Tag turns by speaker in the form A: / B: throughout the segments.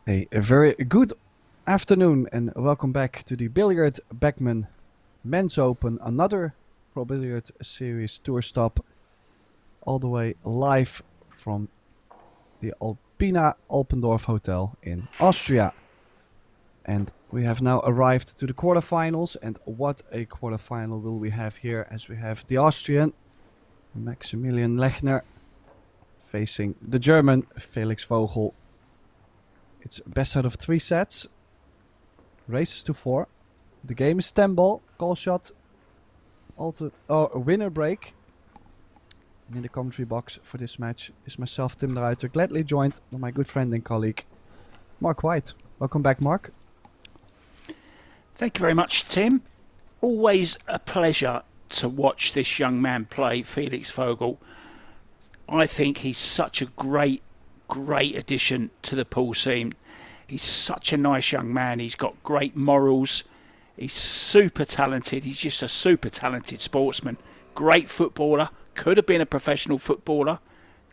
A: A very good afternoon and welcome back to the Billard Beckmann Men's Open, another Pro Billiard Series tour stop, all the way live from the Alpina Alpendorf Hotel in Austria. And we have now arrived to the quarterfinals, and what a quarterfinal will we have here, as we have the Austrian Maximilian Lechner facing the German Felix Vogel. It's best out of 3 sets. Races to 4. The game is 10 ball, call shot, a winner break. And in the commentary box for this match is myself, Tim de Ruiter, gladly joined by my good friend and colleague, Mark White. Welcome back, Mark.
B: Thank you very much, Tim. Always a pleasure to watch this young man play, Felix Vogel. I think he's such a great addition to the pool scene. He's such a nice young man. He's got great morals. He's super talented. He's just a super talented sportsman. Great footballer. Could have been a professional footballer.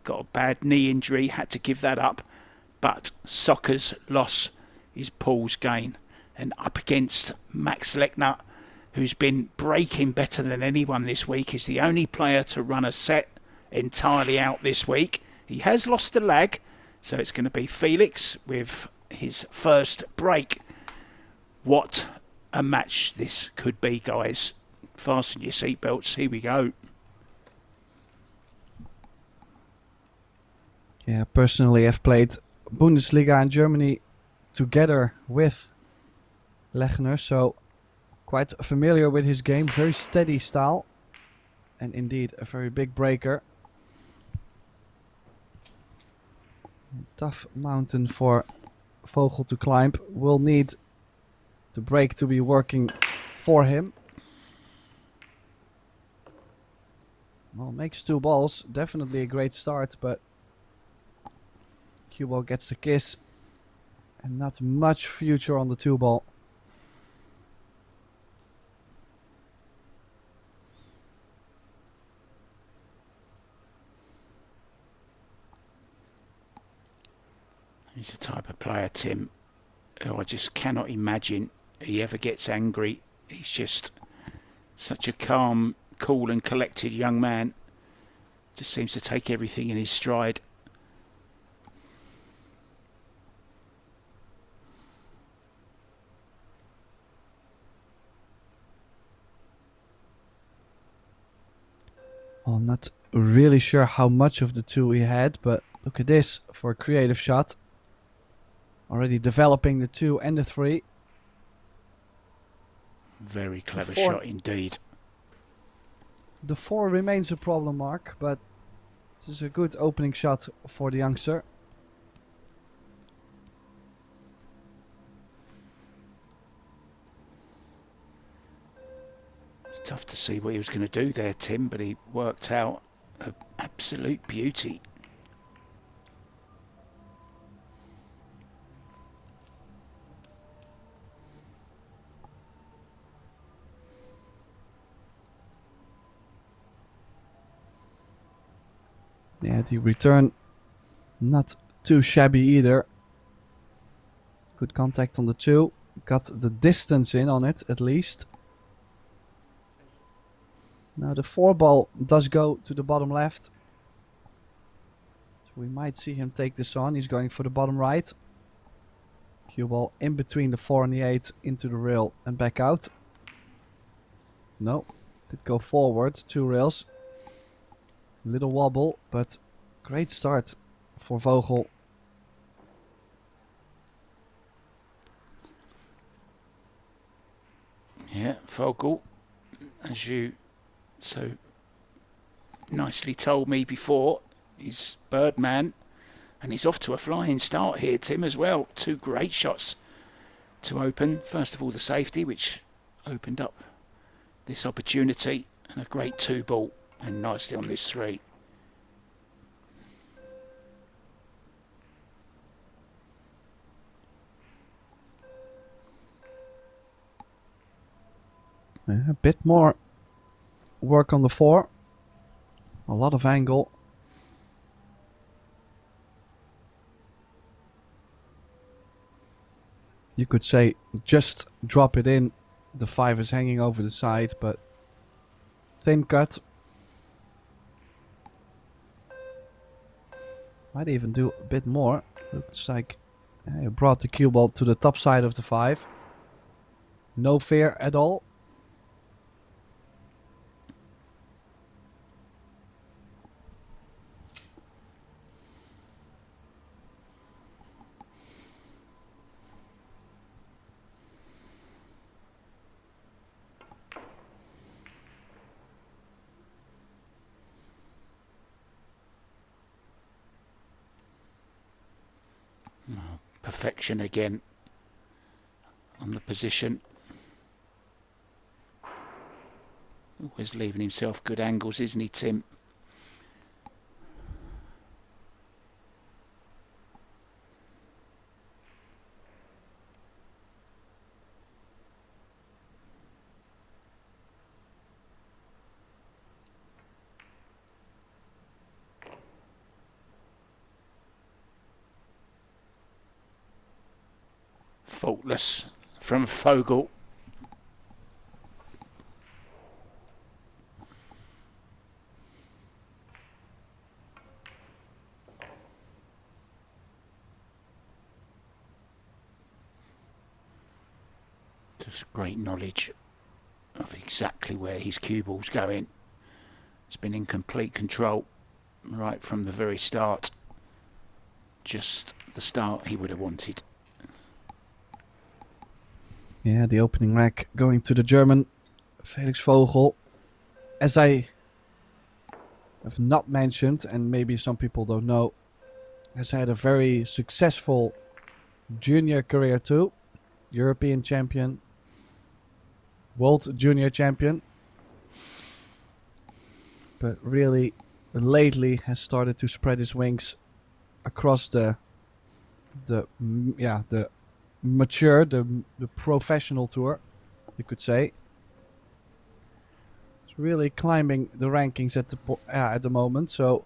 B: Got a bad knee injury. Had to give that up. But soccer's loss is pool's gain. And up against Max Lechner, who's been breaking better than anyone this week. Is the only player to run a set entirely out this week. He has lost the lag. So it's going to be Felix with his first break. What a match this could be, guys. Fasten your seatbelts. Here we go.
A: Yeah, personally I've played Bundesliga in Germany together with Lechner, so quite familiar with his game. Very steady style and indeed a very big breaker. Tough mountain for Vogel to climb. Will need the break to be working for him. Well, makes 2 balls. Definitely a great start, but cue ball gets the kiss. And not much future on the 2 ball.
B: He's the type of player, Tim, who I just cannot imagine he ever gets angry. He's just such a calm, cool and collected young man. Just seems to take everything in his stride.
A: Well, not really sure how much of the 2 he had, but look at this for a creative shot. Already developing the 2 and the 3.
B: Very clever shot indeed.
A: The 4 remains a problem mark, but this is a good opening shot for the youngster.
B: It's tough to see what he was going to do there, Tim, but he worked out an absolute beauty.
A: Yeah, the return not too shabby either. Good contact on the 2. Got the distance in on it at least. Now the 4 ball does go to the bottom left. So we might see him take this on. He's going for the bottom right. Cue ball in between the 4 and the 8 into the rail and back out. No, did go forward 2 rails. Little wobble, but great start for Vogel.
B: Yeah, Vogel, as you so nicely told me before, he's Birdman, and he's off to a flying start here, Tim, as well. 2 great shots to open. First of all, the safety, which opened up this opportunity, and a great 2 ball. And nicely on this 3.
A: Yeah, a bit more work on the 4. A lot of angle. you could say, just drop it in. The 5 is hanging over the side, but thin cut. Might even do a bit more. Looks like he brought the cue ball to the top side of the 5. No fear at all.
B: Perfection again on the position. Always leaving himself good angles, isn't he, Tim? Faultless from Vogel. Just great knowledge of exactly where his cue ball's going. It's been in complete control right from the very start. Just the start he would have wanted.
A: Yeah, the opening rack going to the German Felix Vogel. As I have not mentioned, and maybe some people don't know, has had a very successful junior career too. European champion, world junior champion. But really, lately has started to spread his wings across the mature, the professional tour, you could say. It's really climbing the rankings at the moment, so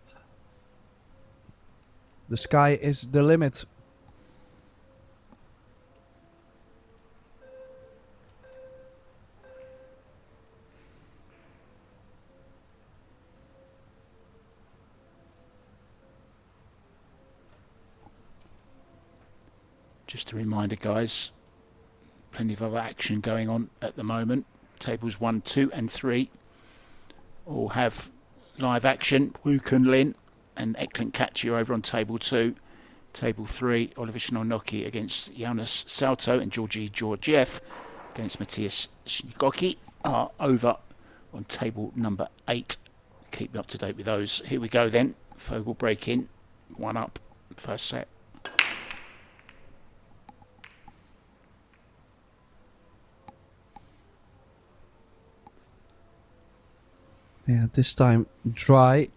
A: the sky is the limit.
B: Just a reminder, guys, plenty of other action going on at the moment. Tables 1, 2 and 3 all have live action. Wukan Lin and Eklund Katju over on table 2. Table 3, Oliver Sznolnoki against Jonas Salto and Georgi Georgiev against Matthias Schnigoki are over on table number 8. Keep you up to date with those. Here we go then. Vogel break in. 1 up. First set.
A: Yeah, this time dry.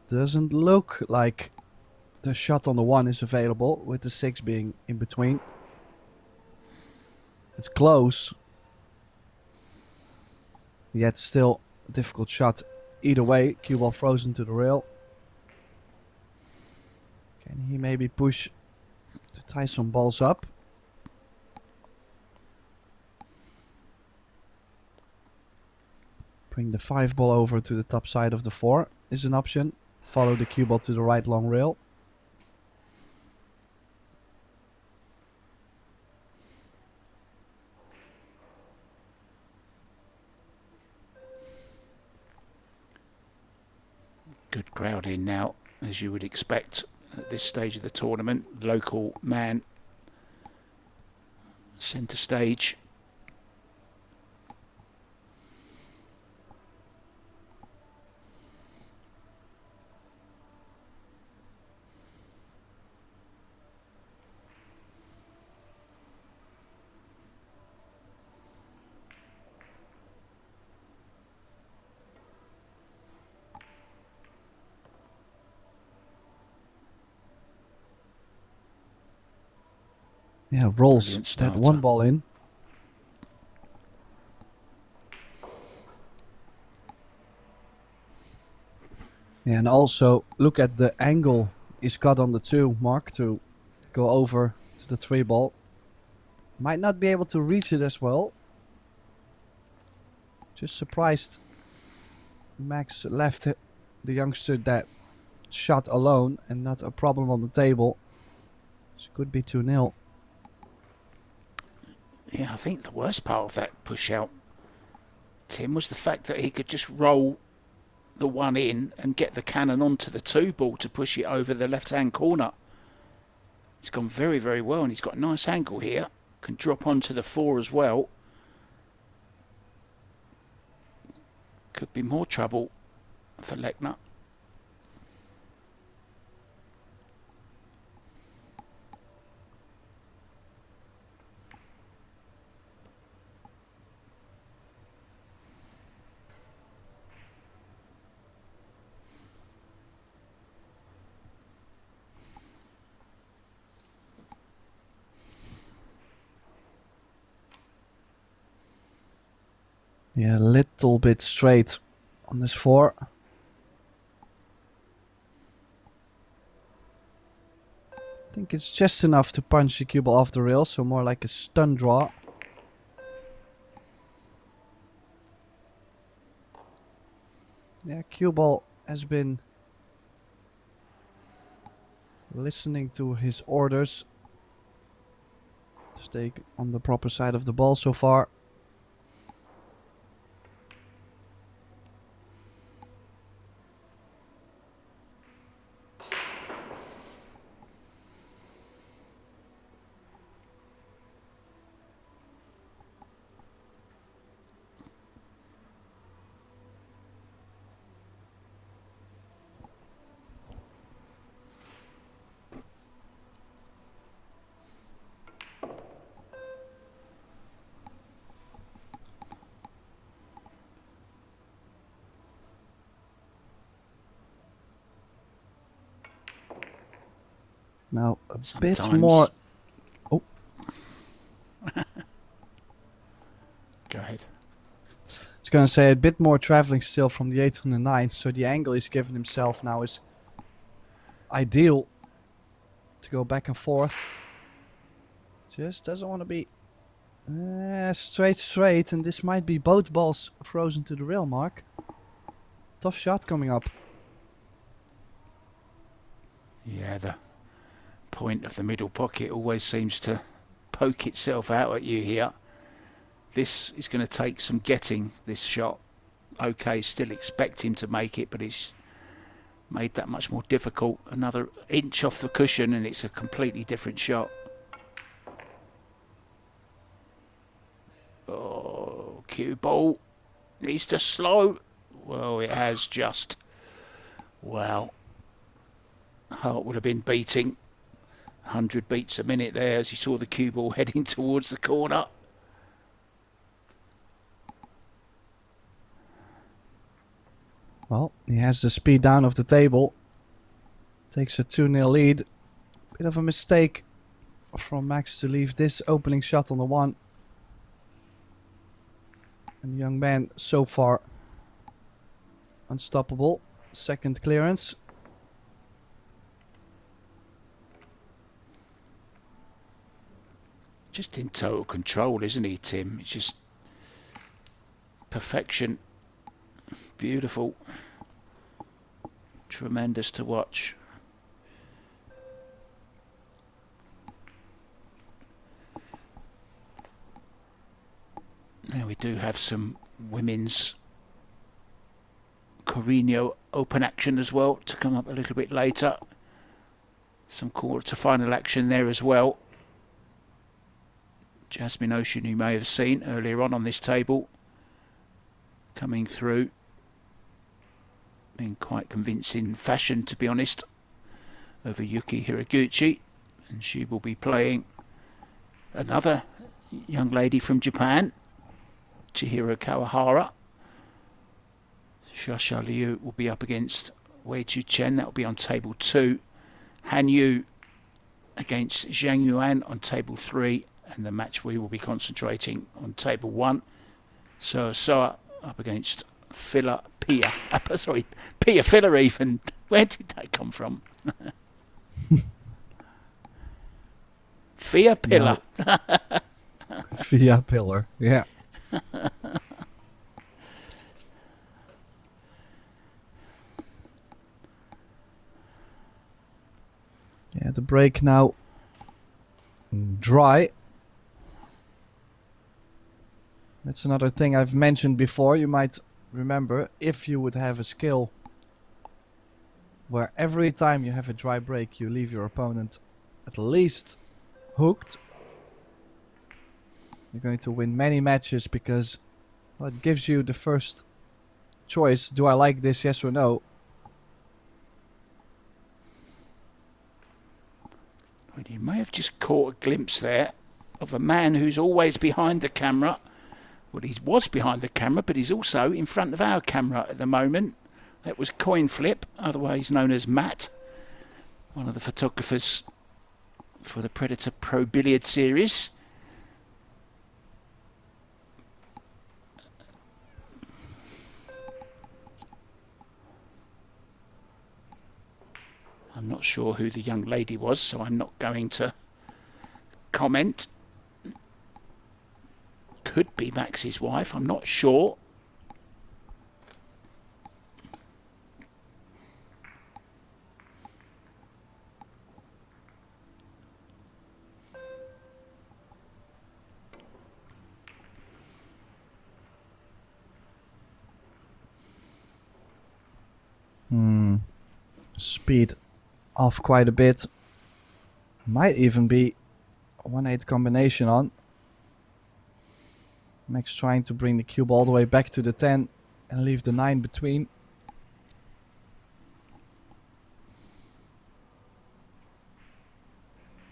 A: Doesn't look like the shot on the 1 is available, with the 6 being in between. It's close. Yet still a difficult shot. Either way, cue ball frozen to the rail. Can he maybe push to tie some balls up? Bring the 5 ball over to the top side of the 4 is an option. Follow the cue ball to the right long rail.
B: Good crowd in now, as you would expect at this stage of the tournament. Local man, centre stage.
A: Yeah, rolls that 1 ball in. Yeah, and also look at the angle he's got on the 2 mark to go over to the 3 ball. Might not be able to reach it as well. Just surprised Max left the youngster that shot alone and not a problem on the table. This could be 2-0.
B: Yeah, I think the worst part of that push out, Tim, was the fact that he could just roll the one in and get the cannon onto the 2 ball to push it over the left-hand corner. It's gone very, very well, and he's got a nice angle here. Can drop onto the 4 as well. Could be more trouble for Lechner.
A: Yeah, a little bit straight on this 4. I think it's just enough to punch the cue ball off the rail, so more like a stun draw. Yeah, cue ball has been listening to his orders to stay on the proper side of the ball so far. Now a bit more. Oh,
B: go ahead.
A: I was gonna say a bit more traveling still from the 8 on the 9, so the angle he's given himself now is ideal to go back and forth. Just doesn't want to be straight, and this might be both balls frozen to the rail mark. Tough shot coming up.
B: Yeah, the point of the middle pocket always seems to poke itself out at you here. This is going to take some getting, this shot. Okay, still expect him to make it, but he's made that much more difficult. Another inch off the cushion and it's a completely different shot. Oh, cue ball needs to slow. Well, it has just. Wow. Heart would have been beating 100 beats a minute there as you saw the cue ball heading towards the corner.
A: Well, he has the speed down of the table. Takes a 2-0 lead. Bit of a mistake from Max to leave this opening shot on the 1. And the young man so far unstoppable. Second clearance.
B: Just in total control, isn't he, Tim? It's just perfection. Beautiful. Tremendous to watch. Now we do have some women's Carrinho open action as well to come up a little bit later. Some quarter-final action there as well. Jasmine Ocean, you may have seen earlier on this table, coming through in quite convincing fashion, to be honest, over Yuki Hiraguchi, and she will be playing another young lady from Japan, Chihiro Kawahara. Shasha Liu will be up against Wei Chu Chen. That will be on table 2. Han Yu against Zhang Yuan on table 3. And the match we will be concentrating on table 1. Soa up against Pia. Sorry, Pia Filler even. Where did that come from? Fia Pillar.
A: via pillar. Yeah. Yeah, the break now dry. That's another thing I've mentioned before. You might remember, if you would have a skill where every time you have a dry break you leave your opponent at least hooked, you're going to win many matches, because well, it gives you the first choice. Do I like this, yes or no?
B: Well, you may have just caught a glimpse there of a man who's always behind the camera. Well, he was behind the camera, but he's also in front of our camera at the moment. That was Coin Flip, otherwise known as Matt, one of the photographers for the Predator Pro Billiard series. I'm not sure who the young lady was, so I'm not going to comment. Could be Max's wife, I'm not sure.
A: Speed off quite a bit. Might even be a 1-8 combination on. Max trying to bring the cube all the way back to the 10 and leave the 9 between.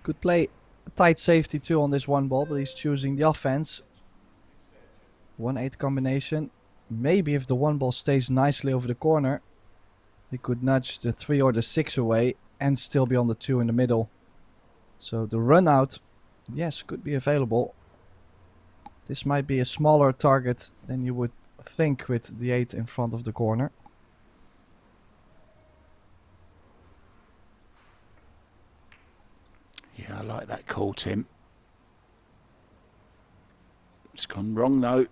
A: Could play a tight safety too on this one ball, but he's choosing the offense. 1-8 combination. Maybe if the one ball stays nicely over the corner, he could nudge the 3 or the 6 away and still be on the 2 in the middle. So the run out, yes, could be available. This might be a smaller target than you would think with the 8 in front of the corner.
B: Yeah, I like that call, Tim. It's gone wrong though.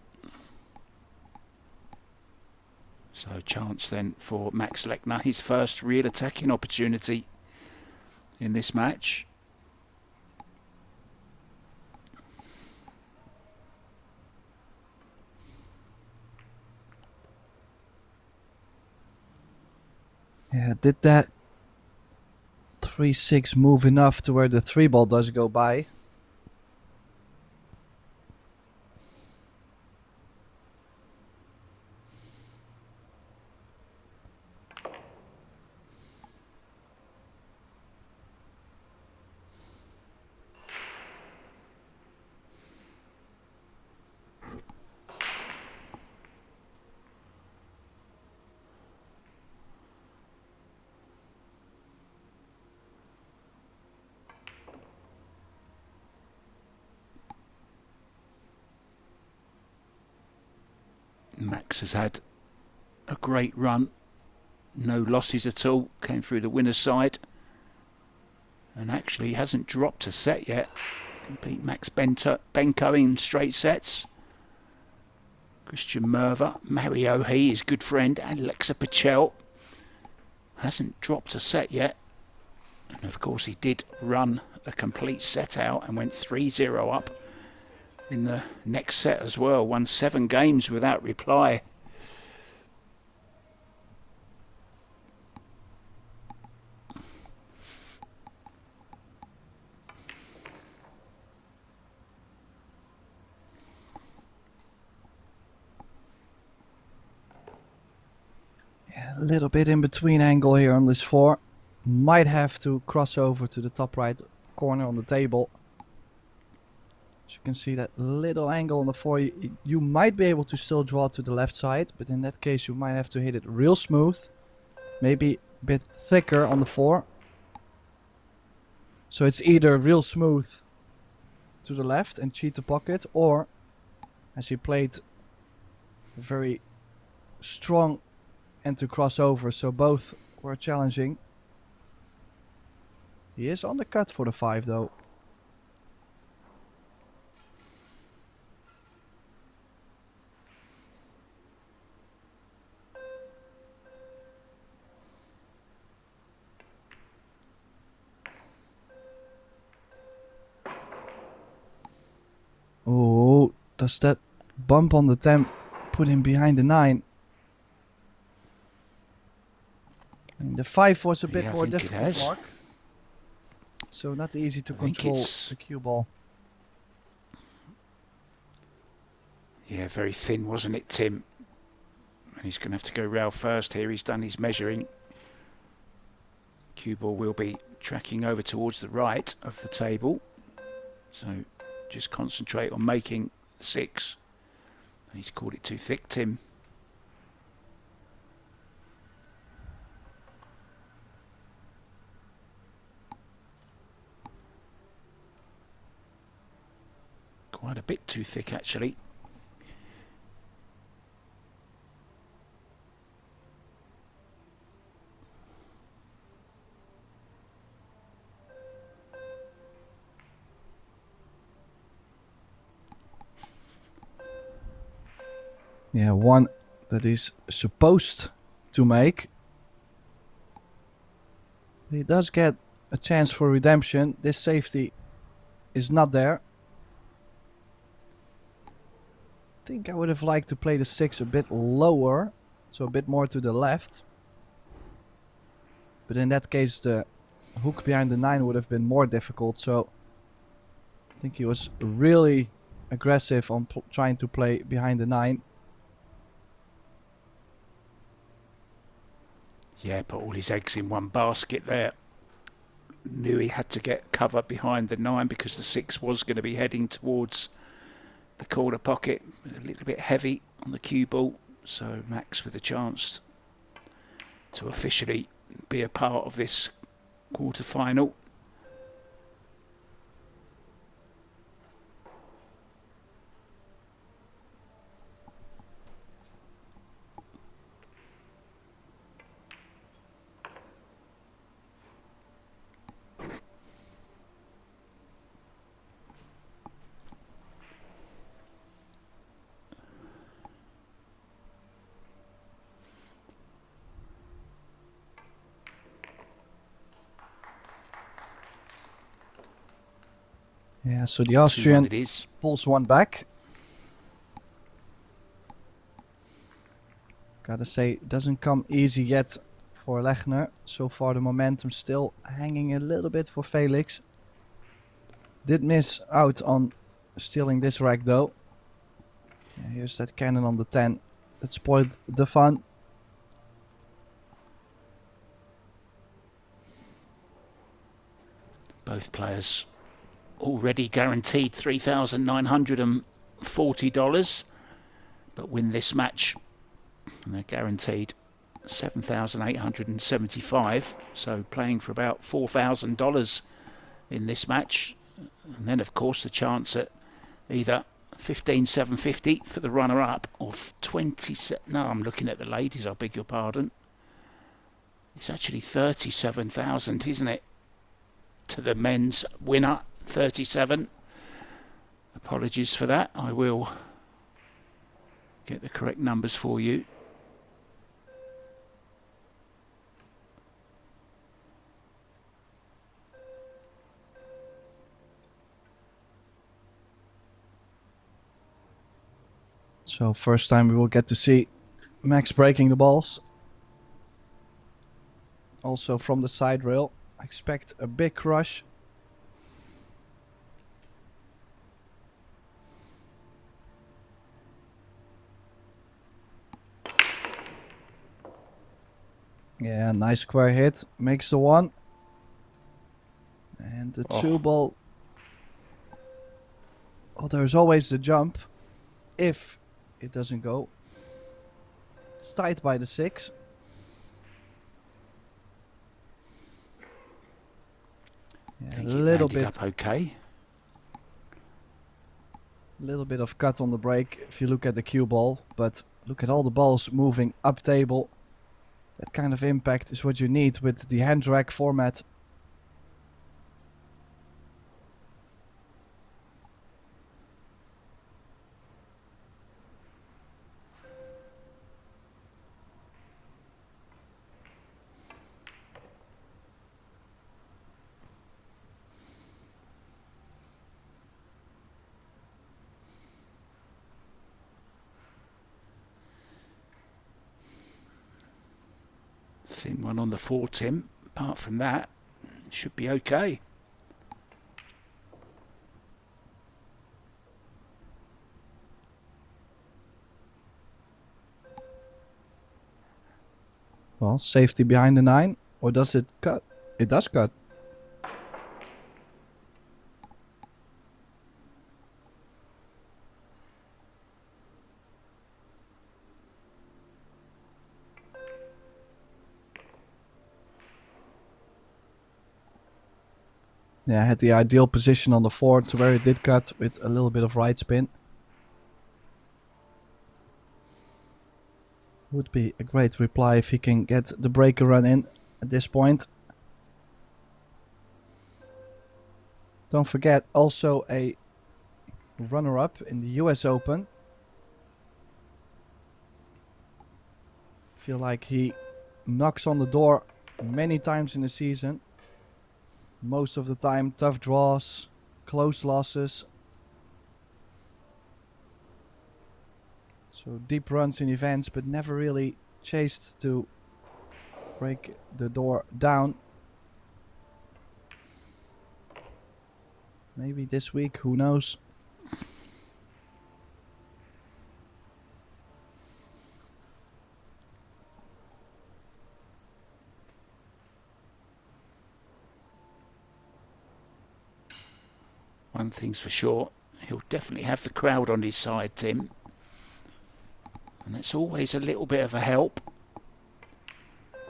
B: So chance then for Max Lechner, his first real attacking opportunity in this match.
A: Yeah, did that 3-6 move enough to where the 3 ball does go by?
B: Max has had a great run, no losses at all, came through the winner's side and actually hasn't dropped a set yet. Beat Max Benko in straight sets. Christian Merva, Mario He, his good friend, and Alexa Pichel hasn't dropped a set yet. And of course he did run a complete set out and went 3-0 up in the next set as well. Won 7 games without reply.
A: Yeah, a little bit in between angle here on this 4. Might have to cross over to the top right corner on the table. As you can see, that little angle on the 4, you might be able to still draw to the left side, but in that case you might have to hit it real smooth. Maybe a bit thicker on the 4. So it's either real smooth to the left and cheat the pocket, or as he played very strong and to cross over, so both were challenging. He is on the cut for the 5 though. Does that bump on the 10 put him behind the 9? And the 5 was a bit more difficult, Mark. So not easy to control the cue ball.
B: Yeah, very thin, wasn't it, Tim? And he's going to have to go rail first here. He's done his measuring. Cue ball will be tracking over towards the right of the table. So just concentrate on making 6. And he's called it too thick, Tim. Quite a bit too thick, actually.
A: Yeah, one that he's supposed to make. He does get a chance for redemption. This safety is not there. I think I would have liked to play the 6 a bit lower, so a bit more to the left. But in that case, the hook behind the 9 would have been more difficult. So I think he was really aggressive on trying to play behind the 9.
B: Yeah, put all his eggs in one basket there. Knew he had to get cover behind the 9 because the 6 was going to be heading towards the corner pocket. A little bit heavy on the cue ball. So Max with a chance to officially be a part of this quarter-final.
A: Yeah, so the Austrian pulls one back. Gotta say, it doesn't come easy yet for Lechner. So far the momentum still hanging a little bit for Felix. Did miss out on stealing this rack though. Yeah, here's that cannon on the 10. That spoiled the fun.
B: Both players already guaranteed $3,940, but win this match and they're guaranteed $7,875, so playing for about $4,000 in this match. And then of course the chance at either $15,750 for the runner-up or 27. No, I'm looking at the ladies, I beg your pardon. It's actually 37,000, isn't it, to the men's winner? 37. Apologies for that. I will get the correct numbers for you.
A: So first time we will get to see Max breaking the balls. Also from the side rail. I expect a big crush. Yeah, nice square hit. Makes the 1. And the 2 ball. Oh, there's always the jump. If it doesn't go. It's tight by the 6. Yeah, a little bit
B: up okay.
A: Little bit of cut on the break if you look at the cue ball, but look at all the balls moving up table. That kind of impact is what you need with the hand rack format.
B: Clean one on the 4, Tim. Apart from that, should be okay.
A: Well, safety behind the 9. Or does it cut? It does cut. Yeah, I had the ideal position on the 4 to where it did cut with a little bit of right spin. Would be a great reply if he can get the breaker run in at this point. Don't forget, also a runner-up in the US Open. Feel like he knocks on the door many times in the season. Most of the time, tough draws, close losses. So deep runs in events, but never really chased to break the door down. Maybe this week, who knows?
B: One thing's for sure, he'll definitely have the crowd on his side, Tim. And that's always a little bit of a help.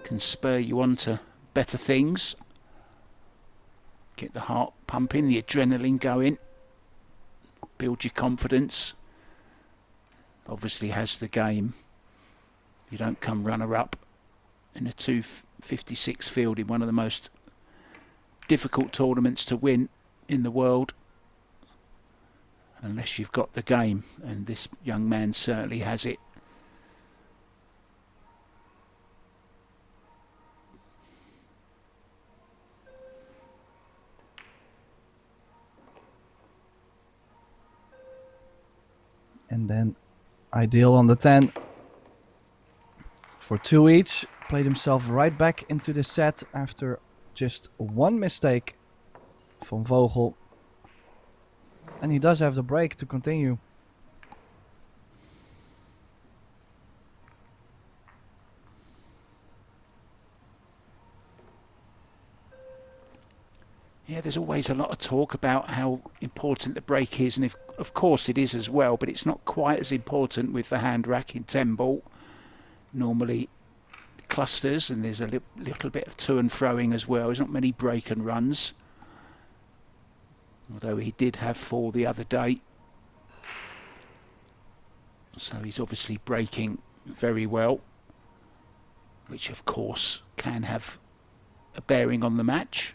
B: Can spur you on to better things. Get the heart pumping, the adrenaline going. Build your confidence. Obviously has the game. You don't come runner-up in a 256 field in one of the most difficult tournaments to win in the world. Unless you've got the game, and this young man certainly has it.
A: And then ideal on the 10 for 2 each. Played himself right back into the set after just one mistake from Vogel. And he does have the break to continue.
B: Yeah, there's always a lot of talk about how important the break is, and of course it is as well, but it's not quite as important with the hand rack in 10 ball. Normally clusters, and there's a little bit of to and froing as well. There's not many break and runs. Although he did have 4 the other day. So he's obviously breaking very well, which of course can have a bearing on the match.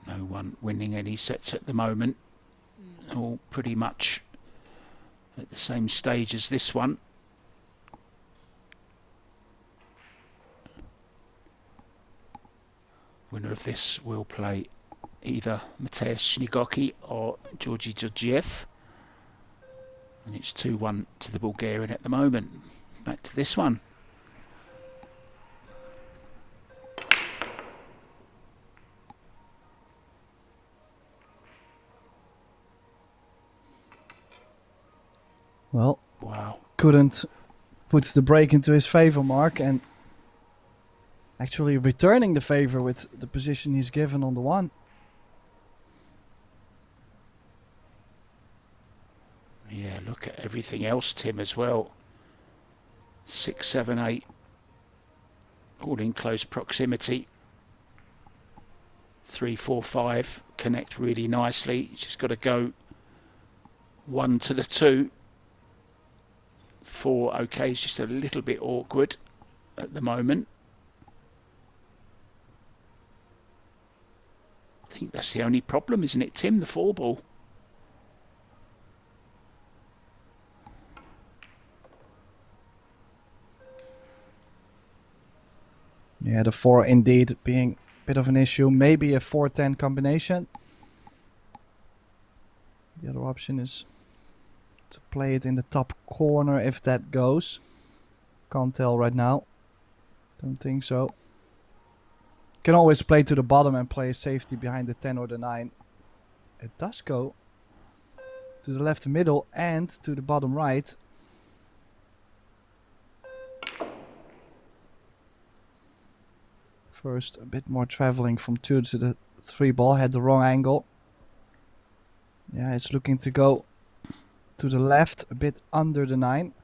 B: No one winning any sets at the moment. All pretty much at the same stage as this one. Winner of this will play either Mateusz Śniegocki or Georgi Georgiev. And it's 2-1 to the Bulgarian at the moment. Back to this one.
A: Well,
B: wow.
A: Couldn't put the break into his favor, Mark, and actually returning the favor with the position he's given on the 1.
B: Yeah, look at everything else, Tim, as well. 6, 7, 8. All in close proximity. 3, 4, 5 connect really nicely. You just got to go 1 to the 2. 4, okay, it's just a little bit awkward at the moment. I think that's the only problem, isn't it, Tim? The 4 ball.
A: Yeah, the 4 indeed being a bit of an issue. Maybe a 4-10 combination. The other option is to play it in the top corner if that goes. Can't tell right now. Don't think so. Can always play to the bottom and play a safety behind the 10 or the 9. It does go to the left middle and to the bottom right. First, a bit more traveling from 2 to the 3 ball. Had the wrong angle. Yeah, it's looking to go to the left, a bit under the 9.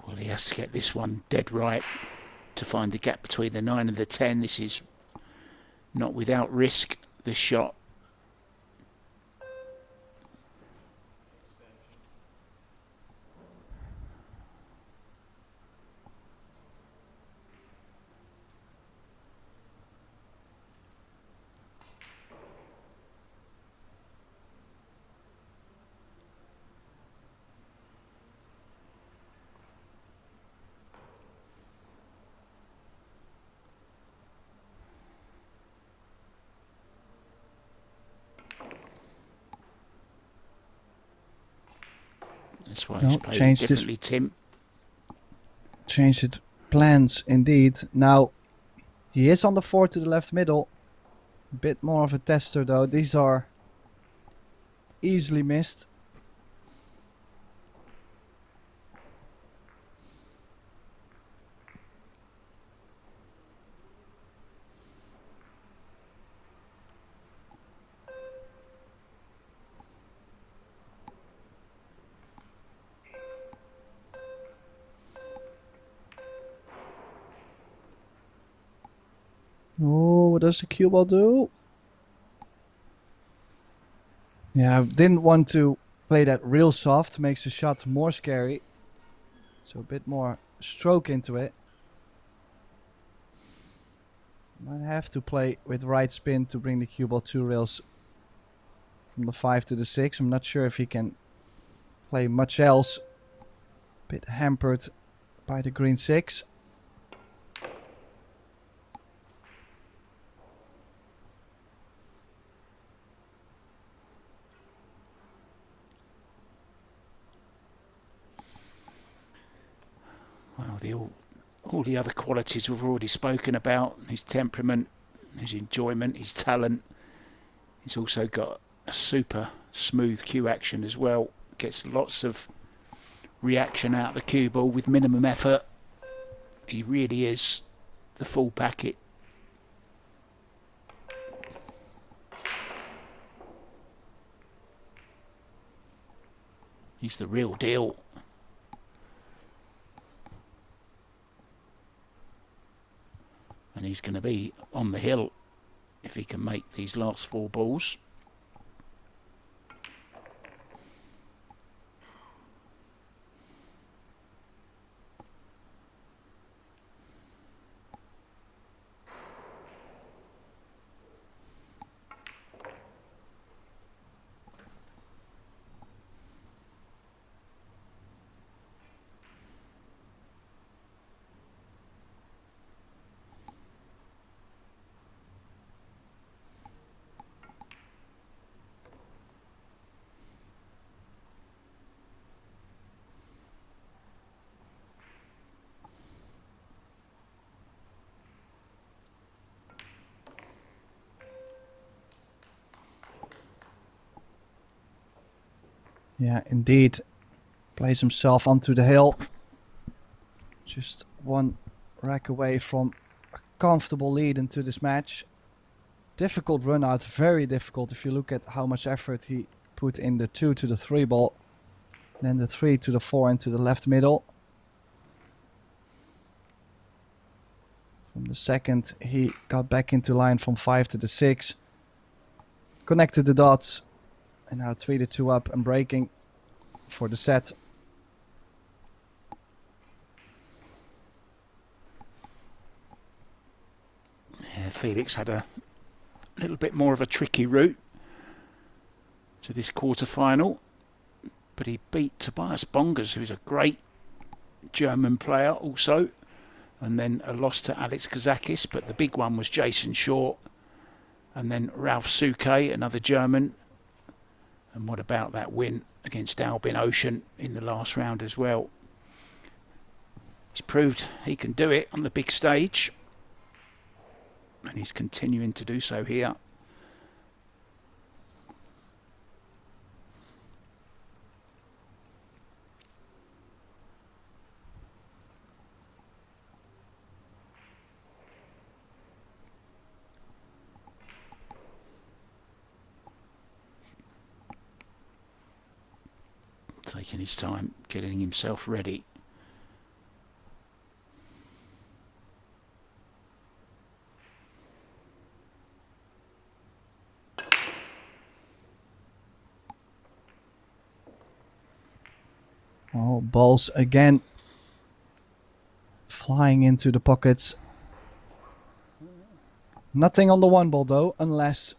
B: Well, he has to get this one dead right to find the gap between the 9 and the 10. This is not without risk, this shot. That's why he's played it differently, Tim.
A: Changed his plans indeed. Now he is on the 4 to the left middle. A bit more of a tester though. These are easily missed. Oh, what does the cue ball do? Yeah, I didn't want to play that real soft. Makes the shot more scary. So a bit more stroke into it. Might have to play with right spin to bring the cue ball 2 rails from the 5 to the 6. I'm not sure if he can play much else. Bit hampered by the green 6.
B: Well, all the other qualities we've already spoken about, his temperament, his enjoyment, his talent. He's also got a super smooth cue action as well. Gets lots of reaction out of the cue ball with minimum effort. He really is the full packet. He's the real deal. And he's going to be on the hill if he can make these last 4 balls.
A: Yeah, indeed. Plays himself onto the hill. Just 1 rack away from a comfortable lead into this match. Difficult run out, very difficult if you look at how much effort he put in the 2 to the 3 ball. Then the 3 to the 4 into the left middle. From the second he got back into line from 5 to the 6. Connected the dots. And now 3 to 2 up and breaking for the set.
B: Yeah, Felix had a little bit more of a tricky route to this quarterfinal. but he beat Tobias Bongers, who's a great German player also, and then a loss to Alex Kazakis, but the big one was Jason Shaw, and then Ralph Suke, another German. And what about that win against Albin Ocean in the last round as well? He's proved he can do it on the big stage, and he's continuing to do so here. Taking his time, getting himself ready.
A: Oh, balls again flying into the pockets. Nothing on the one ball though, unless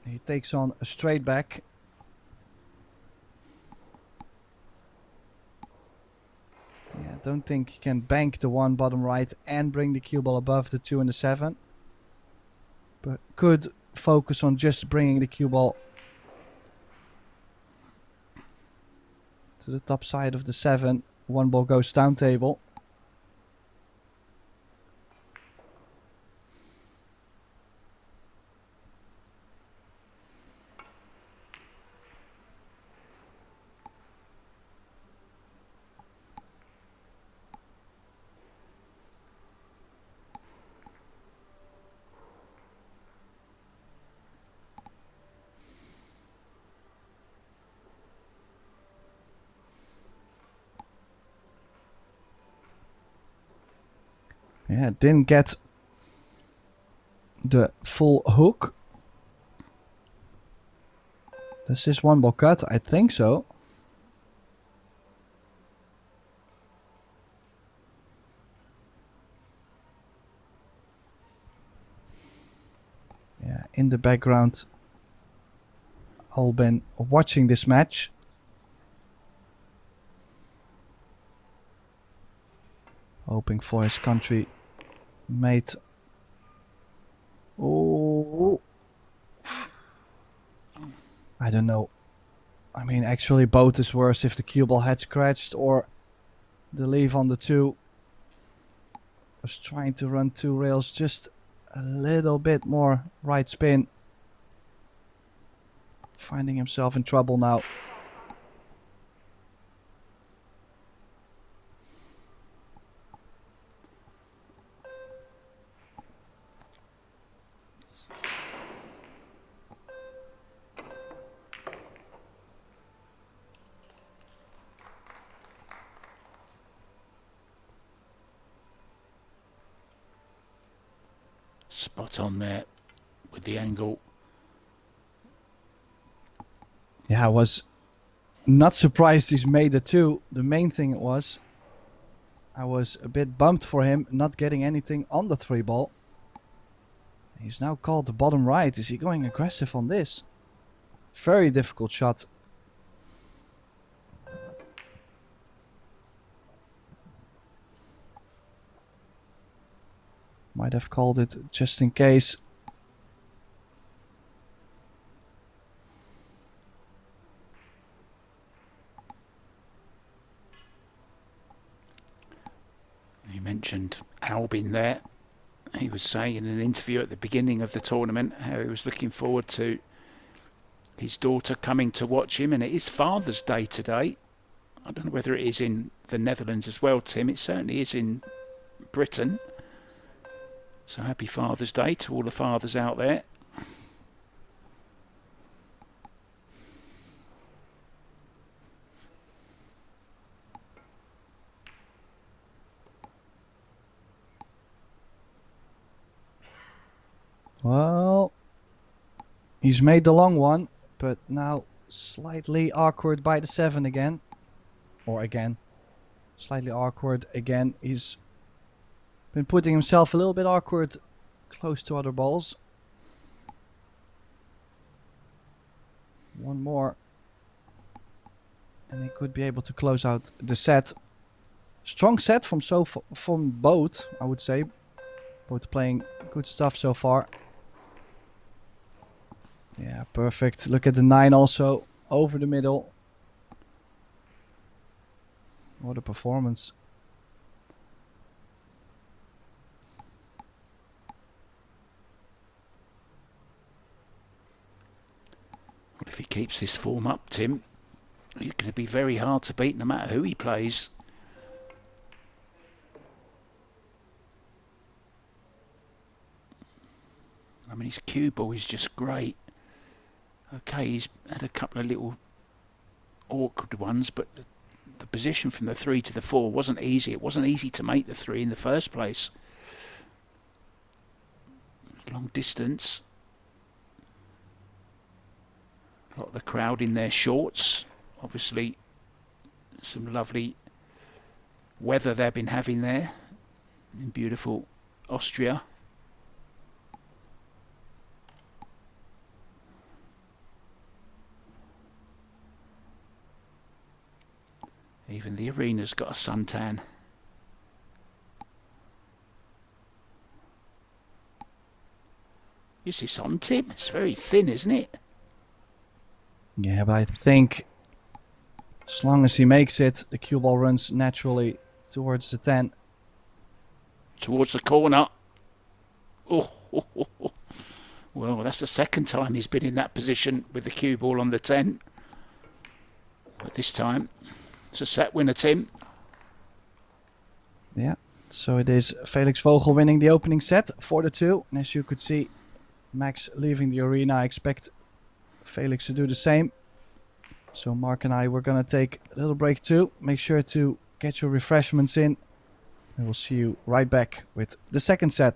A: he takes on a straight back. Yeah, don't think he can bank the one bottom right and bring the cue ball above the 2 and the 7. But could focus on just bringing the cue ball to the top side of the 7. One ball goes down table. Yeah, didn't get the full hook. Does this one ball cut? I think so. Yeah, in the background, I've been watching this match. Hoping for his country mate. Oh, I don't know. I mean, actually both is worse if the cue ball had scratched or the leave on the 2 was trying to run 2 rails, just a little bit more right spin. Finding himself in trouble now.
B: Spot on there with the angle.
A: Yeah, I was not surprised he's made the 2. The main thing was I was a bit bummed for him not getting anything on the 3 ball. He's now called the bottom right. Is he going aggressive on this? Very difficult shot. Might have called it just in case.
B: You mentioned Albin there. He was saying in an interview at the beginning of the tournament how he was looking forward to his daughter coming to watch him, and it is Father's Day today. I don't know whether it is in the Netherlands as well, Tim. It certainly is in Britain. So happy Father's Day to all the fathers out there.
A: Well, he's made the long one, but now slightly awkward by the 7 again. Or again. Slightly awkward again. He's been putting himself a little bit awkward close to other balls. One more. and he could be able to close out the set. Strong set from both, I would say. Both playing good stuff so far. Yeah, perfect. Look at the 9 also over the middle. What a performance.
B: Well, if he keeps this form up, Tim, he's going to be very hard to beat no matter who he plays. I mean, his cue ball is just great. Okay, he's had a couple of little awkward ones, but the position from the 3 to the 4 wasn't easy. It wasn't easy to make the 3 in the first place. Long distance. A lot of the crowd in their shorts. Obviously, some lovely weather they've been having there in beautiful Austria. Even the arena's got a suntan. Is this on, Tim? It's very thin, isn't it?
A: Yeah, but I think as long as he makes it, the cue ball runs naturally towards the 10.
B: Towards the corner. Oh. Well, that's the second time he's been in that position with the cue ball on the 10. But this time, it's a set winner, Tim.
A: Yeah, so it is Felix Vogel winning the opening set 4-2. And as you could see, Max leaving the arena. I expect Felix to do the same. So Mark and I, we're going to take a little break too. Make sure to get your refreshments in. And we'll see you right back with the second set.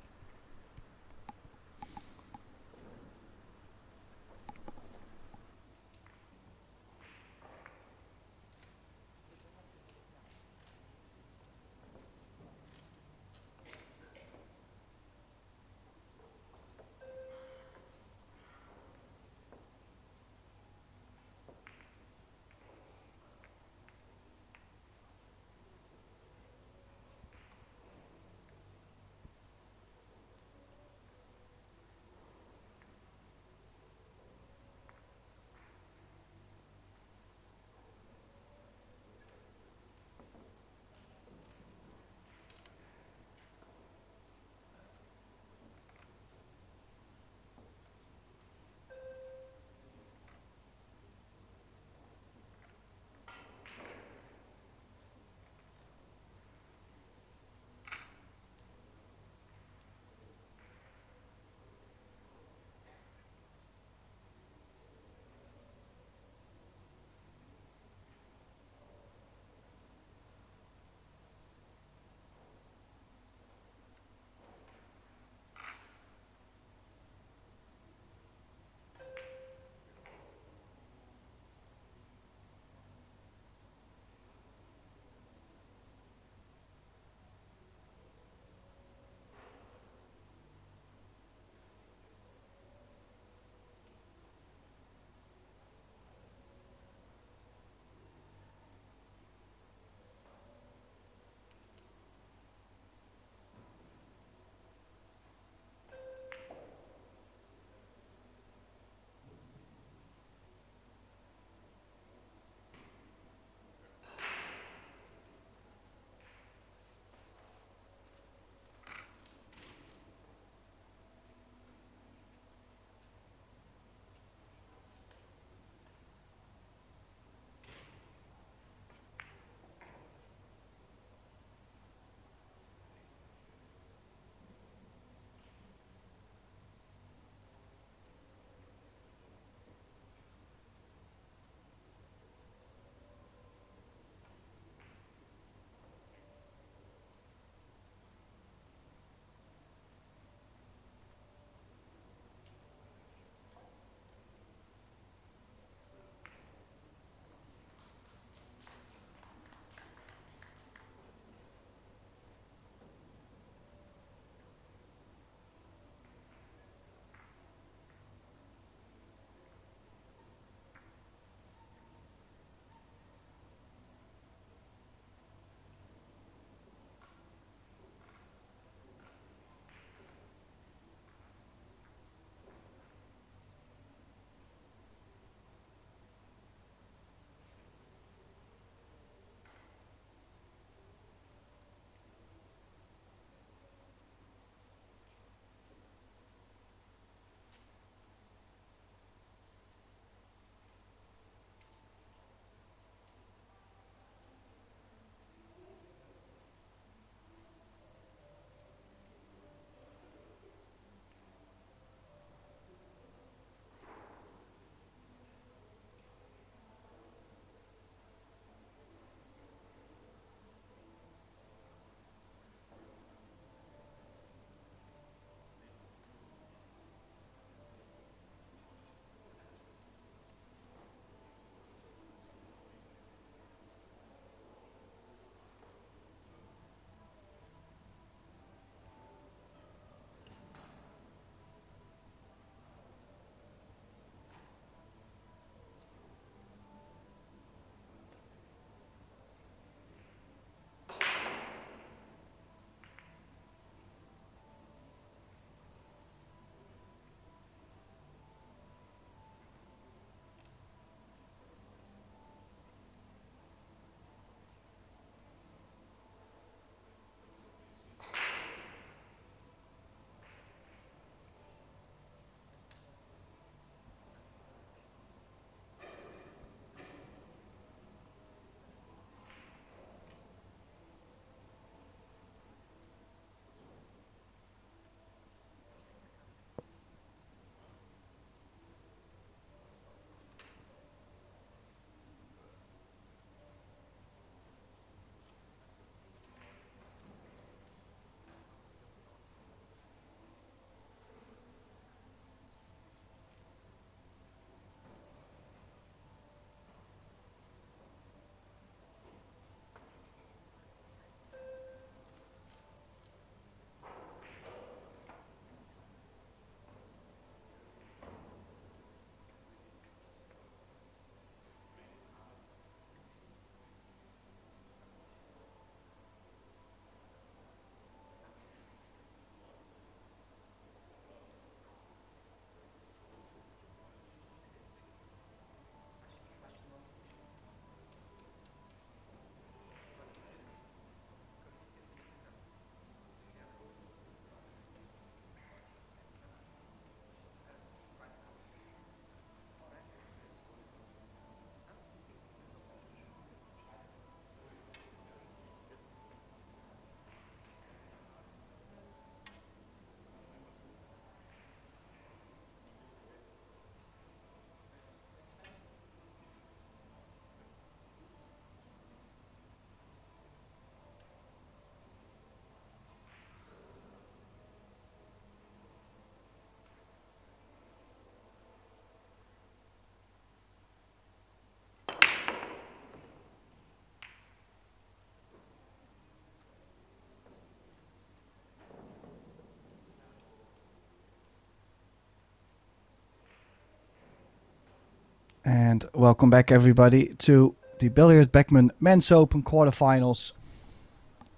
A: And welcome back everybody to the Billard Beckmann Men's Open quarterfinals.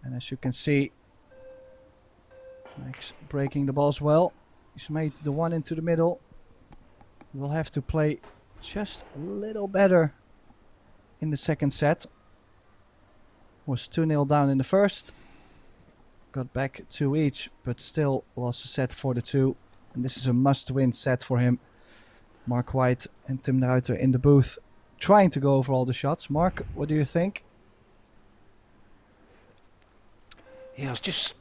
A: And as you can see, Max breaking the balls well. He's made the one into the middle. We'll have to play just a little better in the second set. Was 2-0 down in the first. Got back 2 each, but still lost a set 4-2. And this is a must-win set for him. Mark White and Tim de Ruiter in the booth trying to go over all the shots. Mark, what do you think?
B: Yeah, I was just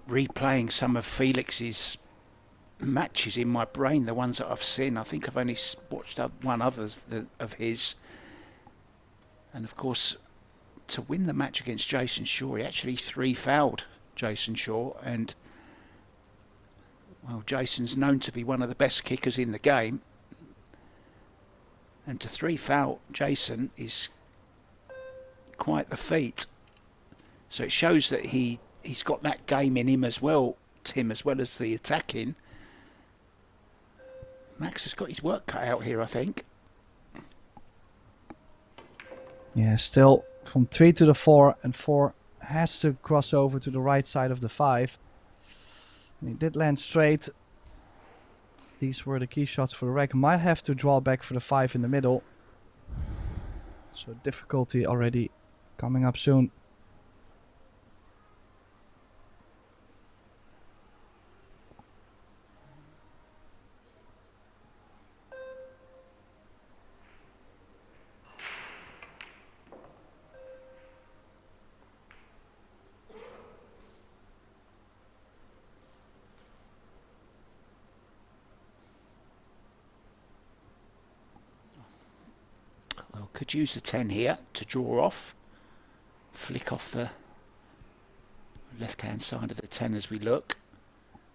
B: replaying some of Felix's matches in my brain, the ones that I've seen. I think I've only watched one other of his. And of course, to win the match against Jason Shaw, he actually 3-fouled Jason Shaw. And, well, Jason's known to be one of the best kickers in the game. And to 3-foul Jason is quite the feat. So it shows that he's got that game in him as well, Tim, as well as the attacking. Max has got his work cut out here, I think.
A: Yeah, still from 3 to the 4, and 4 has to cross over to the right side of the 5. And he did land straight. These were the key shots for the rack. Might have to draw back for the 5 in the middle. So difficulty already coming up soon.
B: Could use the 10 here to draw off. Flick off the left-hand side of the 10 as we look.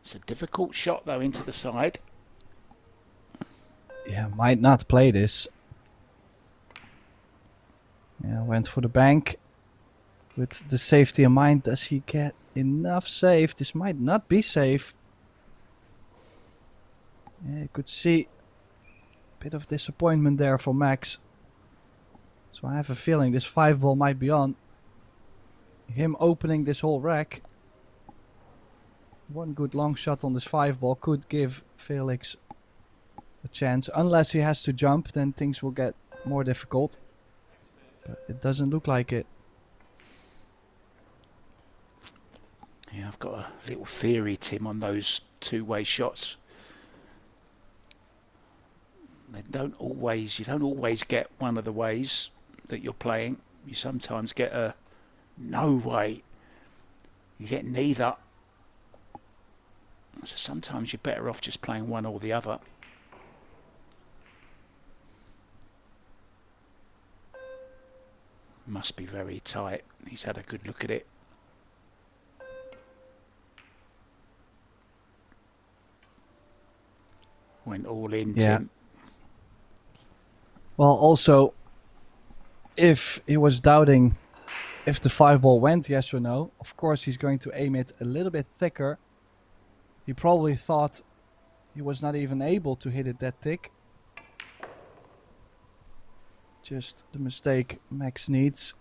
B: It's a difficult shot, though, into the side.
A: Yeah, might not play this. Yeah, went for the bank. With the safety in mind, does he get enough safe? This might not be safe. Yeah, you could see a bit of disappointment there for Max. So I have a feeling this 5 ball might be on. Him opening this whole rack. One good long shot on this 5 ball could give Felix a chance. Unless he has to jump, then things will get more difficult. But it doesn't look like it.
B: Yeah, I've got a little theory, Tim, on those two-way shots. You don't always get one of the ways that you're playing. You sometimes get a no way. You get neither. So sometimes you're better off just playing one or the other. Must be very tight. He's had a good look at it. Went all in,
A: yeah.
B: Tim.
A: Well, also, if he was doubting if the 5 ball went, yes or no, of course he's going to aim it a little bit thicker. He probably thought he was not even able to hit it that thick. Just the mistake Max needs.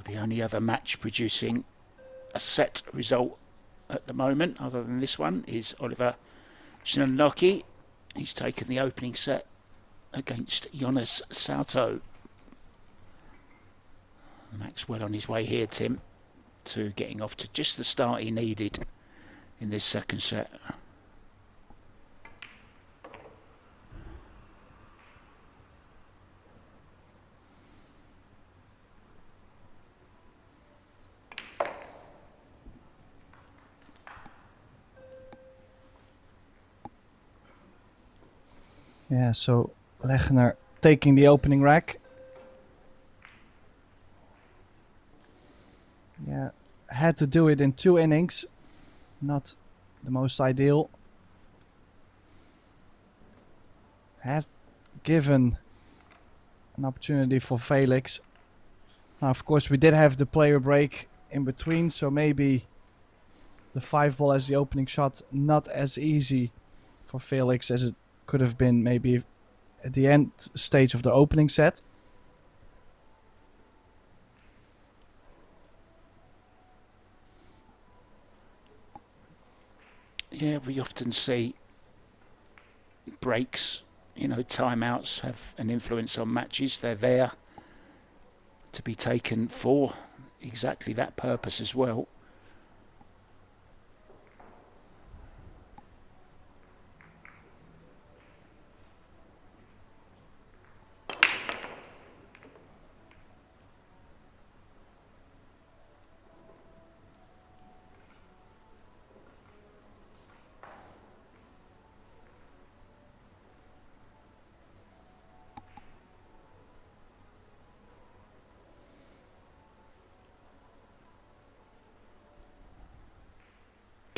B: The only other match producing a set result at the moment, other than this one, is Oliver Shinanoki. He's taken the opening set against Jonas Salto. Max well on his way here, Tim, to getting off to just the start he needed in this second set.
A: Yeah, so Lechner taking the opening rack. Yeah, had to do it in 2 innings. Not the most ideal. Has given an opportunity for Felix. Now, of course, we did have the player break in between, so maybe the 5 ball as the opening shot not as easy for Felix as it could have been maybe at the end stage of the opening set.
B: Yeah, we often see breaks, you know, timeouts have an influence on matches. They're there to be taken for exactly that purpose as well.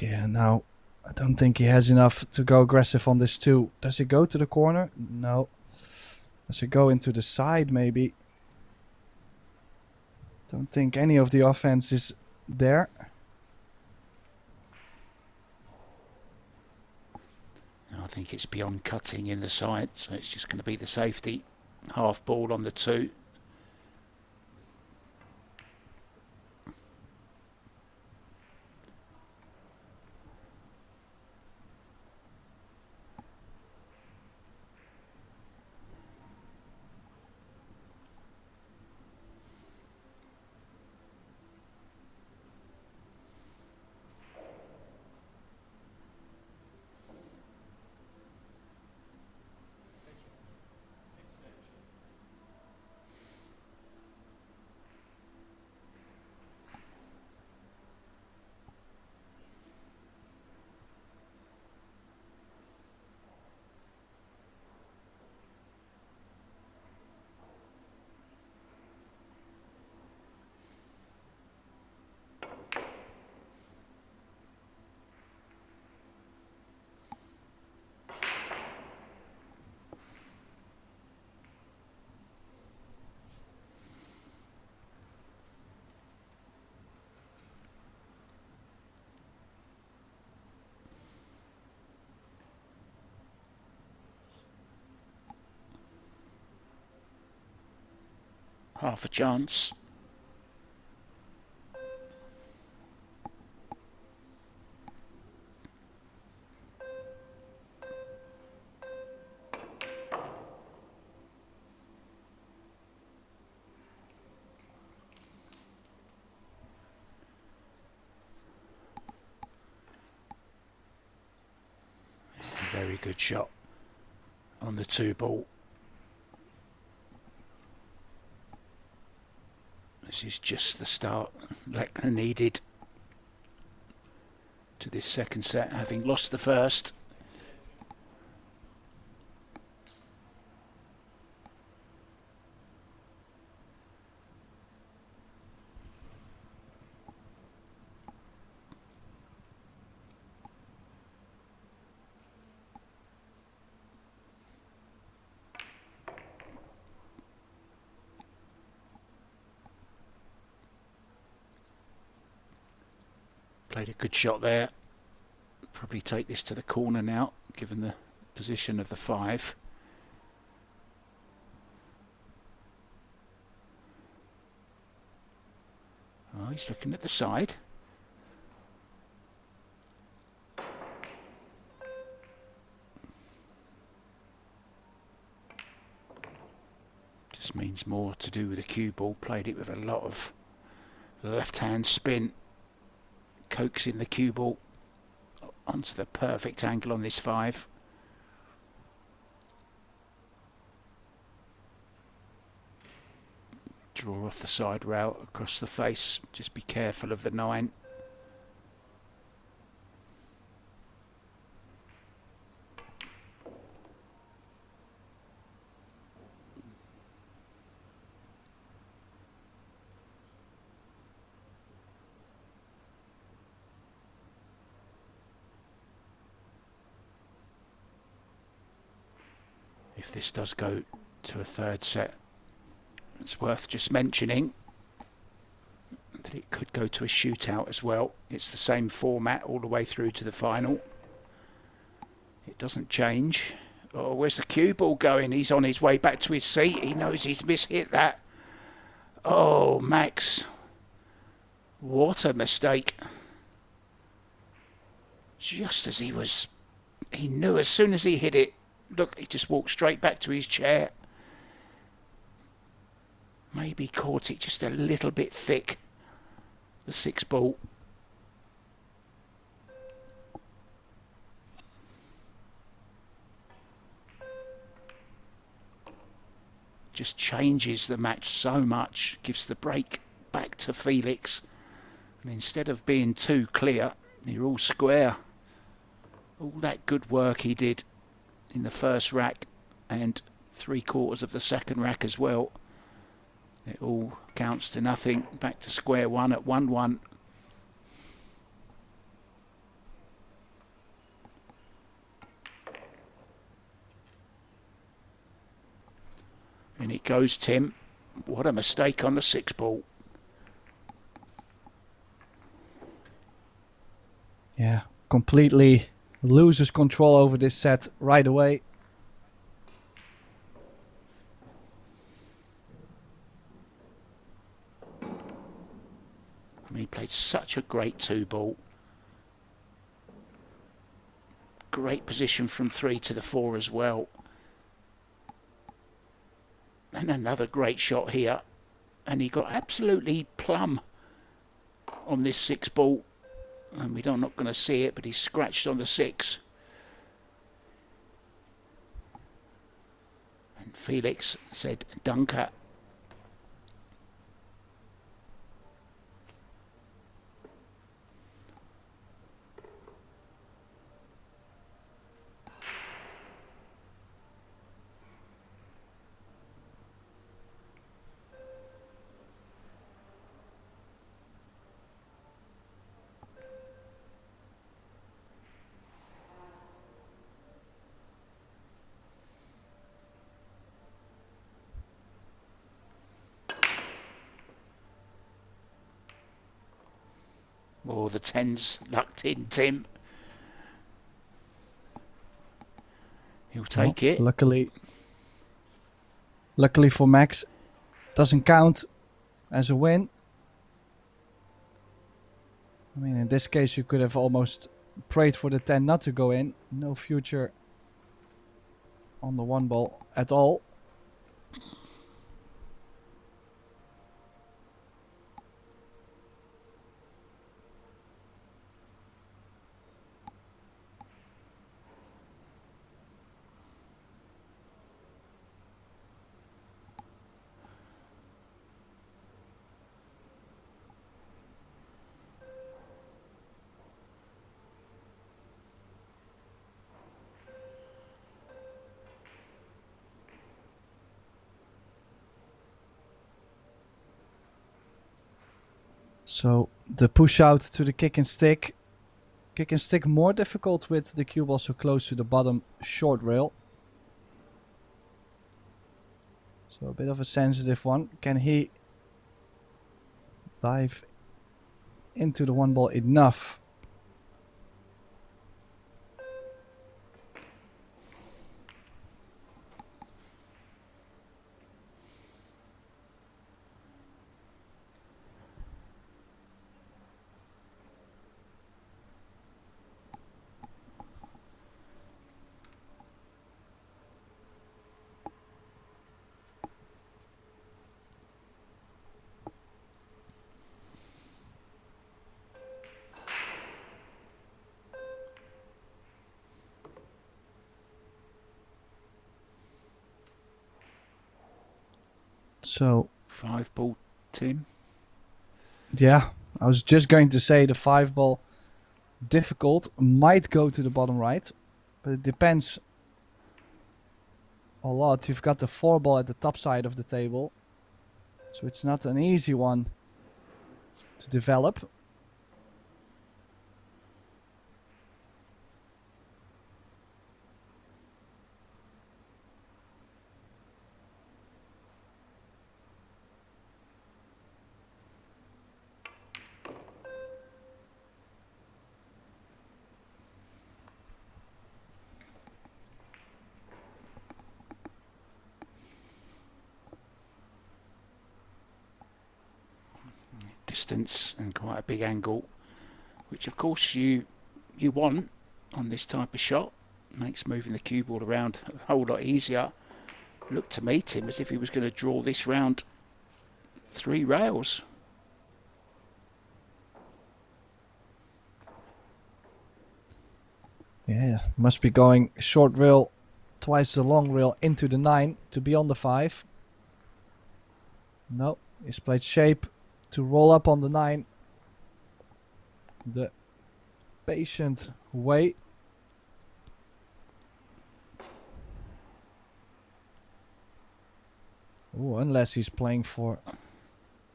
A: Yeah, now I don't think he has enough to go aggressive on this too. Does he go to the corner? No. Does he go into the side maybe? Don't think any of the offense is there.
B: I think it's beyond cutting in the side, so it's just going to be the safety. Half ball on the 2. Half a chance. Very good shot on the 2 ball. This is just the start Lechner needed to this second set, having lost the first. Played a good shot there. Probably take this to the corner now, given the position of the 5. Oh, he's looking at the side. Just means more to do with the cue ball. Played it with a lot of left-hand spin. Coaxing the cue ball onto the perfect angle on this 5. Draw off the side route across the face. Just be careful of the 9. if this does go to a third set, it's worth just mentioning that it could go to a shootout as well. It's the same format all the way through to the final. It doesn't change. Oh, where's the cue ball going? He's on his way back to his seat. He knows he's mishit that. Oh, Max. What a mistake. Just as he knew as soon as he hit it. Look, he just walked straight back to his chair. Maybe caught it just a little bit thick. The 6 ball. Just changes the match so much. Gives the break back to Felix. And instead of being too clear, you're all square. All that good work he did in the first rack and 3/4 of the second rack as well. It all counts to nothing. Back to square one at 1-1. And it goes, Tim. What a mistake on the 6 ball.
A: Yeah, completely loses control over this set right away.
B: I mean, he played such a great 2 ball. Great position from 3 to the 4 as well. And another great shot here. And he got absolutely plumb on this 6 ball. And we're not going to see it, but he scratched on the 6. And Felix said, Dunker. Oh, the 10's lucked in, Tim. He'll take it.
A: Luckily for Max, doesn't count as a win. I mean, in this case, you could have almost prayed for the 10 not to go in. No future on the 1 ball at all. So the push out to the kick and stick. Kick and stick more difficult with the cue ball so close to the bottom short rail. So a bit of a sensitive one. Can he dive into the 1 ball enough? So
B: 5 ball, Tim.
A: Yeah, I was just going to say the 5 ball difficult might go to the bottom right, but it depends a lot. You've got the 4 ball at the top side of the table, so it's not an easy one to develop.
B: distance and quite a big angle, which of course you want on this type of shot. Makes moving the cue ball around a whole lot easier. Looked to me, Tim, as if he was going to draw this round 3 rails.
A: Yeah, must be going short rail, twice the long rail into the 9 to be on the 5. No, he's played shape to roll up on the 9. The patient way. Oh, unless he's playing for...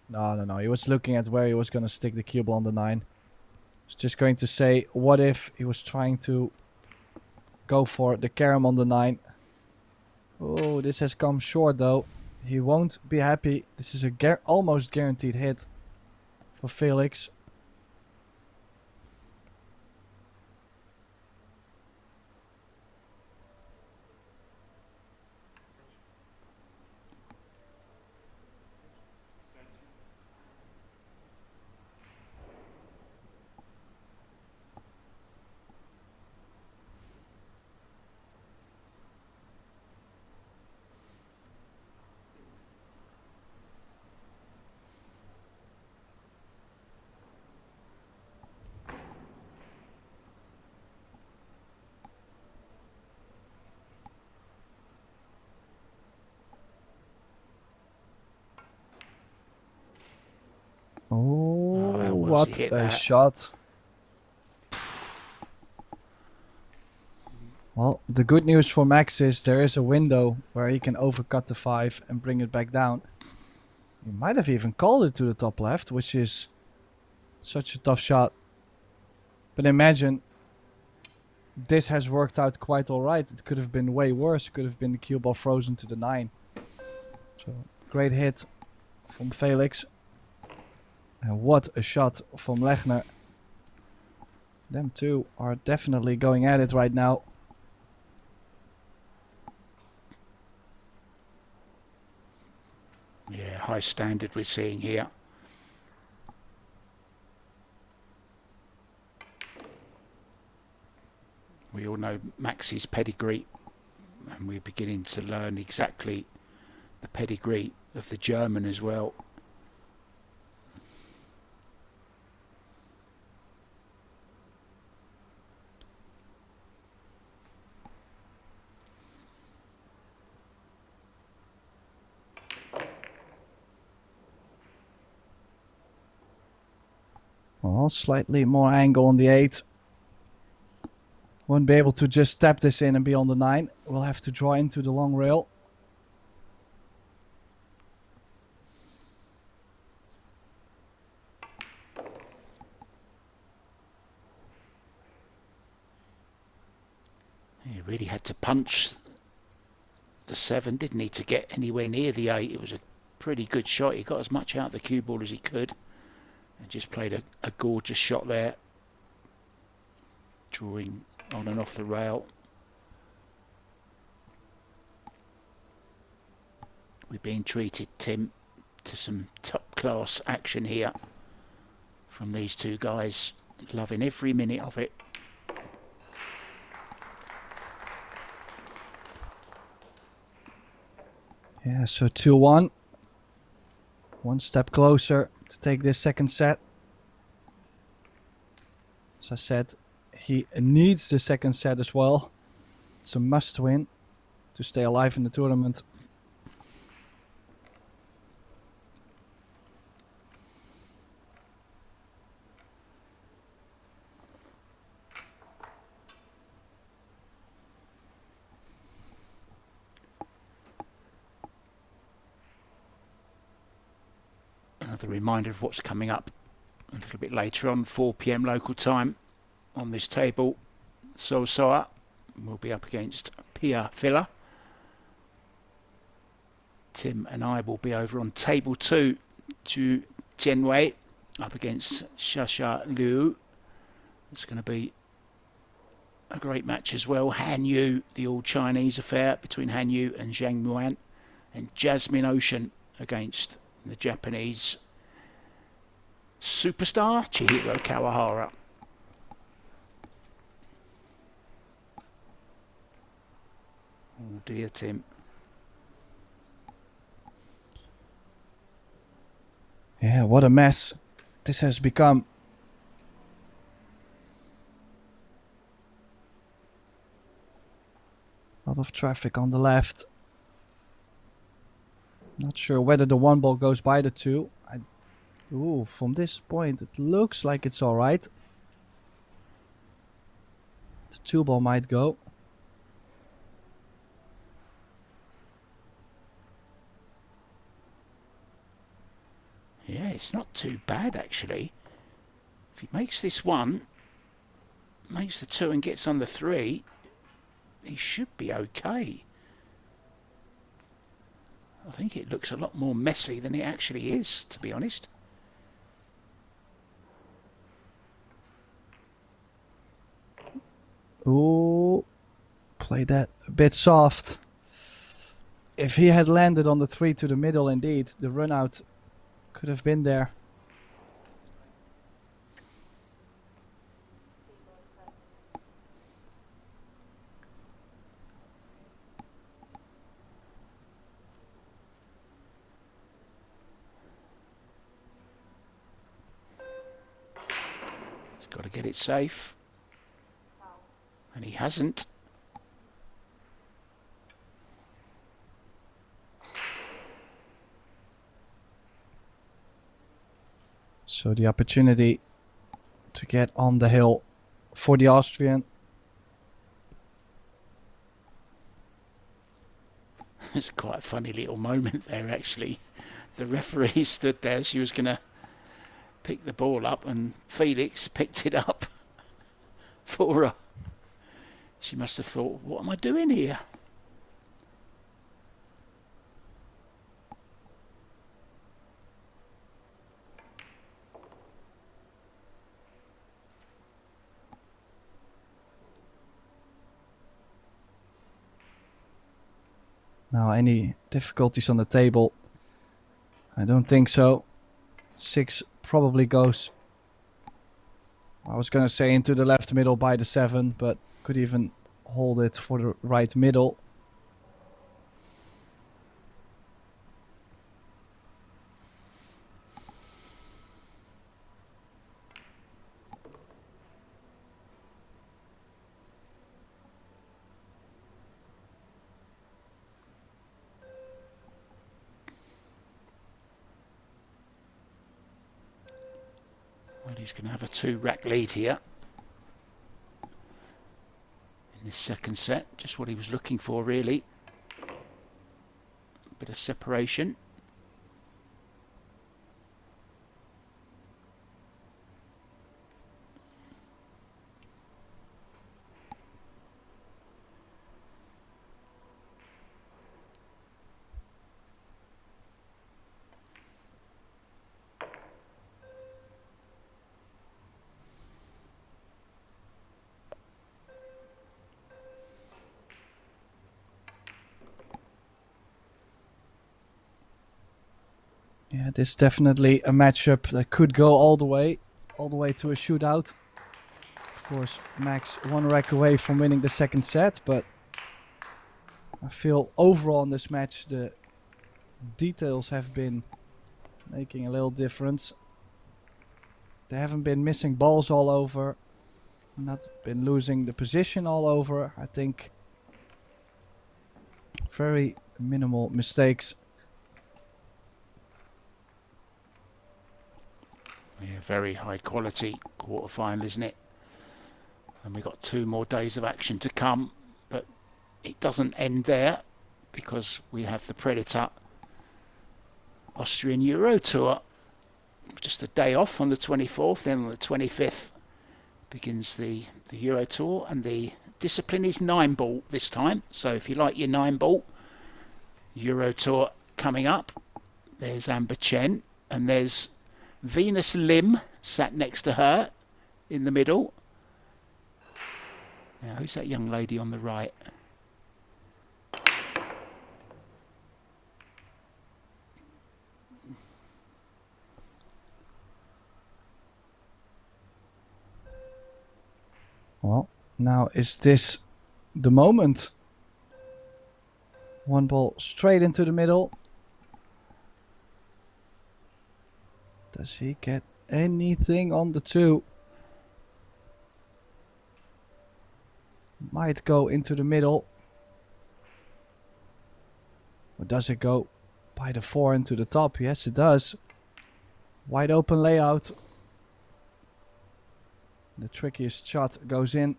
A: No. He was looking at where he was going to stick the cue ball on the 9. Was just going to say, what if he was trying to go for the carom on the 9? Oh, this has come short though. He won't be happy. This is a almost guaranteed hit for Felix. Oh, what a shot. Well, the good news for Max is there is a window where he can overcut the 5 and bring it back down. He might have even called it to the top left, which is such a tough shot. But imagine, this has worked out quite alright. It could have been way worse. It could have been the cue ball frozen to the 9. So, great hit from Felix. And what a shot from Lechner. Them two are definitely going at it right now.
B: Yeah, high standard we're seeing here. We all know Max's pedigree, and we're beginning to learn exactly the pedigree of the German as well.
A: Well, slightly more angle on the 8. Won't be able to just tap this in and be on the 9. We'll have to draw into the long rail.
B: He really had to punch the 7, didn't he, to get anywhere near the 8. It was a pretty good shot. He got as much out of the cue ball as he could and just played a gorgeous shot there, drawing on and off the rail. We're being treated, Tim, to some top class action here from these two guys. Loving every minute of it.
A: Yeah, so 2-1. One step closer to take this second set. As I said, he needs the second set as well. It's a must win to stay alive in the tournament.
B: Another reminder of what's coming up a little bit later on, 4 PM local time on this table. Soa will be up against Pia Filler. Tim and I will be over on table 2 to Tianwei up against Xia Liu. It's going to be a great match as well. Han Yu, the all-Chinese affair between Han Yu and Zhang Muan, and Jasmine Ocean against the Japanese superstar Chihiro Kawahara. Oh dear, Tim.
A: Yeah, what a mess this has become. A lot of traffic on the left. Not sure whether the one ball goes by the two. Ooh, from this point it looks like it's alright. The two ball might go.
B: Yeah, it's not too bad actually. If he makes this one, makes the two and gets on the three, he should be okay. I think it looks a lot more messy than it actually is, to be honest.
A: Ooh, play that a bit soft. If he had landed on the three to the middle, indeed, the run out could have been there.
B: He's got to get it safe. And he hasn't.
A: So the opportunity to get on the hill for the Austrian.
B: It's quite a funny little moment there, actually. The referee stood there. She was going to pick the ball up, and Felix picked it up for her. She must have thought, what am I doing here?
A: Now, any difficulties on the table? I don't think so. 6 probably goes, I was going to say into the left middle by the 7, but could even hold it for the right middle.
B: Well, he's going to have a 2-rack lead here in this second set. Just what he was looking for, really. A bit of separation.
A: Yeah, this is definitely a matchup that could go all the way to a shootout. Of course, Max 1 rack away from winning the second set, but I feel overall in this match the details have been making a little difference. They haven't been missing balls all over, not been losing the position all over. I think very minimal mistakes.
B: Yeah, very high quality quarterfinal, isn't it? And we've got 2 more days of action to come, but it doesn't end there because we have the Predator Austrian Euro Tour. Just a day off on the 24th, then on the 25th begins the Euro Tour, and the discipline is 9-ball this time. So if you like your 9-ball, Euro Tour coming up. There's Amber Chen, and there's Venus Lim sat next to her in the middle. Now, who's that young lady on the right?
A: Well, now is this the moment? One ball straight into the middle. Does he get anything on the 2? Might go into the middle. Or does it go by the 4 into the top? Yes, it does. Wide open layout. The trickiest shot goes in.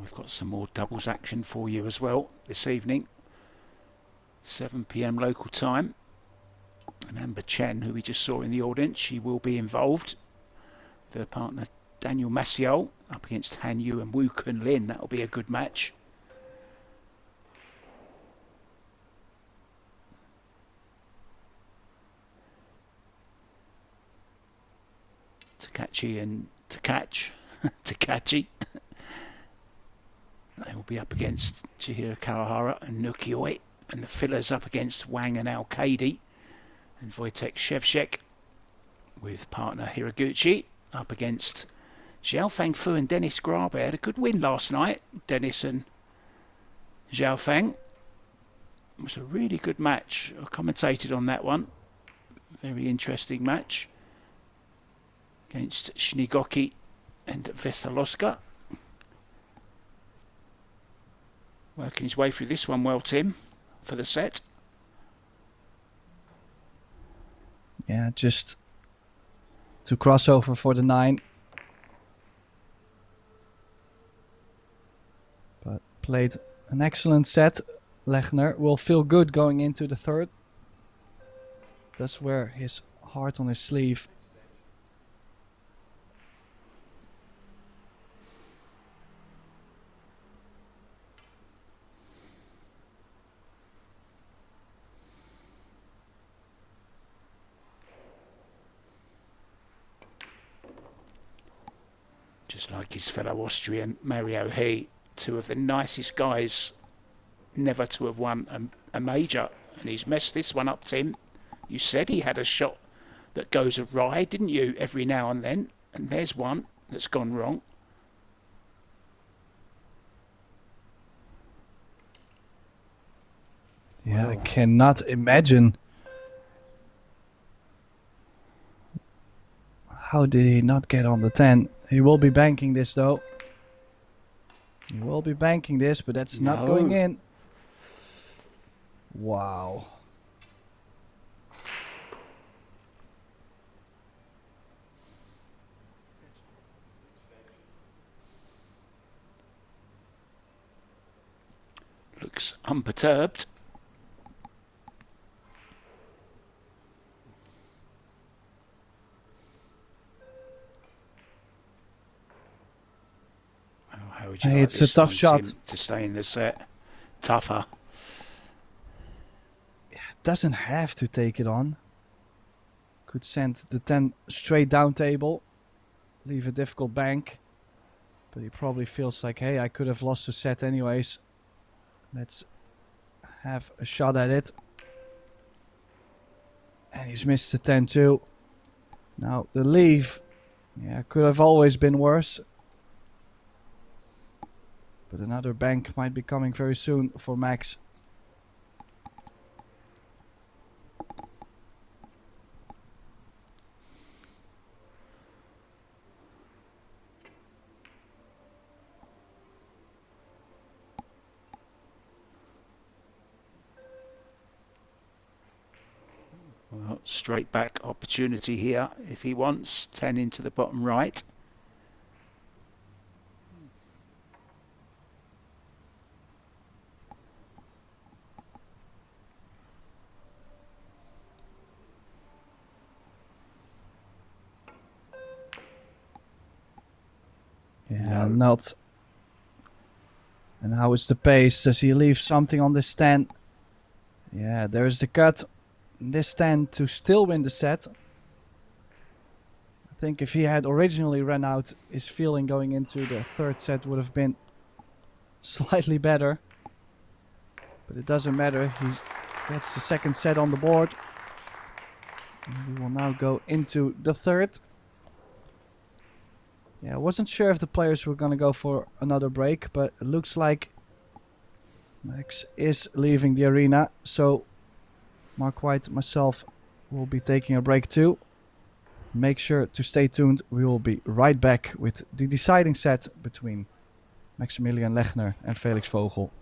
B: We've got some more doubles action for you as well this evening. 7 p.m. local time. And Amber Chen, who we just saw in the audience, she will be involved. Their partner Daniel Maciel up against Han Yu and Wu Kun Lin. That'll be a good match. Takachi and Takachi. They will be up against Chihiro Kawahara and Nukioi, and the fillers up against Wang and Al-Qaidi, and Wojtek Shevchik with partner Hiraguchi up against Zhao Fangfu and Dennis Grabe. Had a good win last night, Dennis and Zhao Fang. It was a really good match. I commentated on that one. Very interesting match against Shinigoki and Vesaloska. Working his way through this one well, Tim, for the set.
A: Yeah, just to cross over for the 9. But played an excellent set. Lechner will feel good going into the 3rd. Does wear his heart on his sleeve.
B: Just like his fellow Austrian Mario He, 2 of the nicest guys never to have won a major, and he's messed this one up, Tim. You said he had a shot that goes awry, didn't you, every now and then? And there's one that's gone wrong.
A: Yeah, I cannot imagine. How did he not get on the 10? He will be banking this though. He will be banking this, but that's not going in. Wow.
B: Looks unperturbed. How would you like
A: It's a
B: this
A: tough
B: one,
A: shot.
B: Tim, to stay in the set? Tougher.
A: Doesn't have to take it on. Could send the 10 straight down table. Leave a difficult bank. But he probably feels like, hey, I could have lost the set anyways. Let's have a shot at it. And he's missed the 10 too. Now the leave. Yeah, could have always been worse. But another bank might be coming very soon for Max.
B: Well, straight back opportunity here if he wants. 10 into the bottom right.
A: Yeah, not. And how is the pace? Does he leave something on this stand? Yeah, there's the cut. This stand to still win the set. I think if he had originally run out, his feeling going into the third set would have been slightly better. But it doesn't matter. He gets the second set on the board. And we will now go into the third. Yeah, I wasn't sure if the players were going to go for another break, but it looks like Max is leaving the arena. So Mark White, myself, will be taking a break too. Make sure to stay tuned. We will be right back with the deciding set between Maximilian Lechner and Felix Vogel.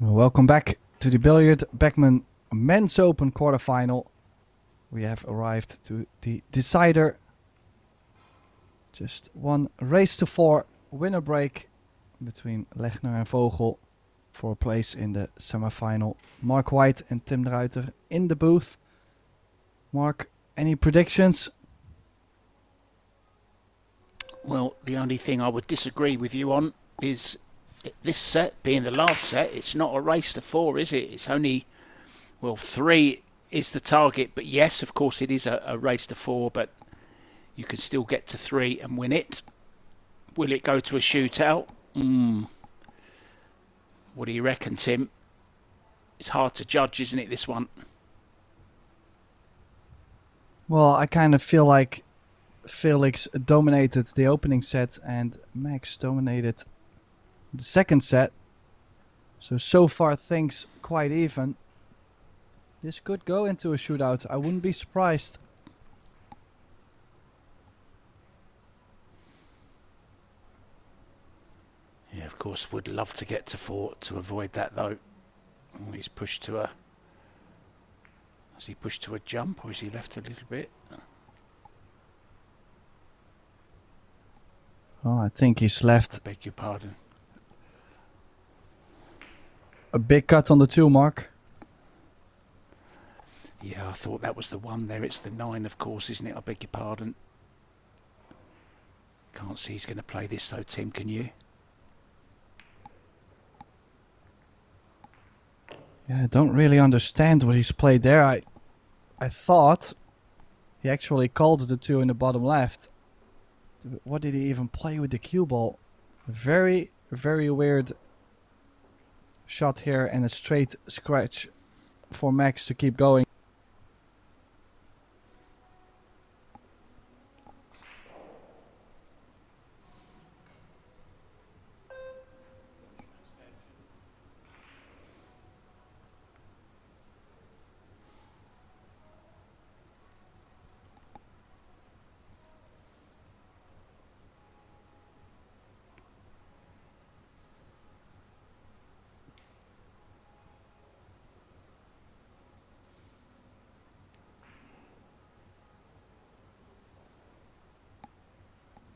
A: Welcome back to the Billiard Beckmann Men's Open quarterfinal. We have arrived to the decider. Just one race to 4 winner break between Lechner and Vogel for a place in the semifinal. Mark White and Tim de Ruiter in the booth. Mark, any predictions?
B: Well, the only thing I would disagree with you on is this set being the last set. It's not a race to 4, is it? It's only, well, 3 is the target. But yes, of course, it is a race to 4, but you can still get to 3 and win it. Will it go to a shootout? What do you reckon, Tim? It's hard to judge, isn't it, this one?
A: Well, I kind of feel like Felix dominated the opening set and Max dominated the second set. So far things quite even. This could go into a shootout. I wouldn't be surprised.
B: Yeah, of course, would love to get to 4 to avoid that, though. Oh, he's pushed to a... Has he pushed to a jump, or has he left a little bit?
A: Oh, I think he's left.
B: Beg your pardon.
A: A big cut on the 2 mark.
B: Yeah, I thought that was the 1 there. It's the 9, of course, isn't it? I beg your pardon. Can't see he's going to play this, though, Tim, can you?
A: Yeah, I don't really understand what he's played there. I thought he actually called the 2 in the bottom left. What did he even play with the cue ball? Very, very weird shot here and a straight scratch for Max to keep going.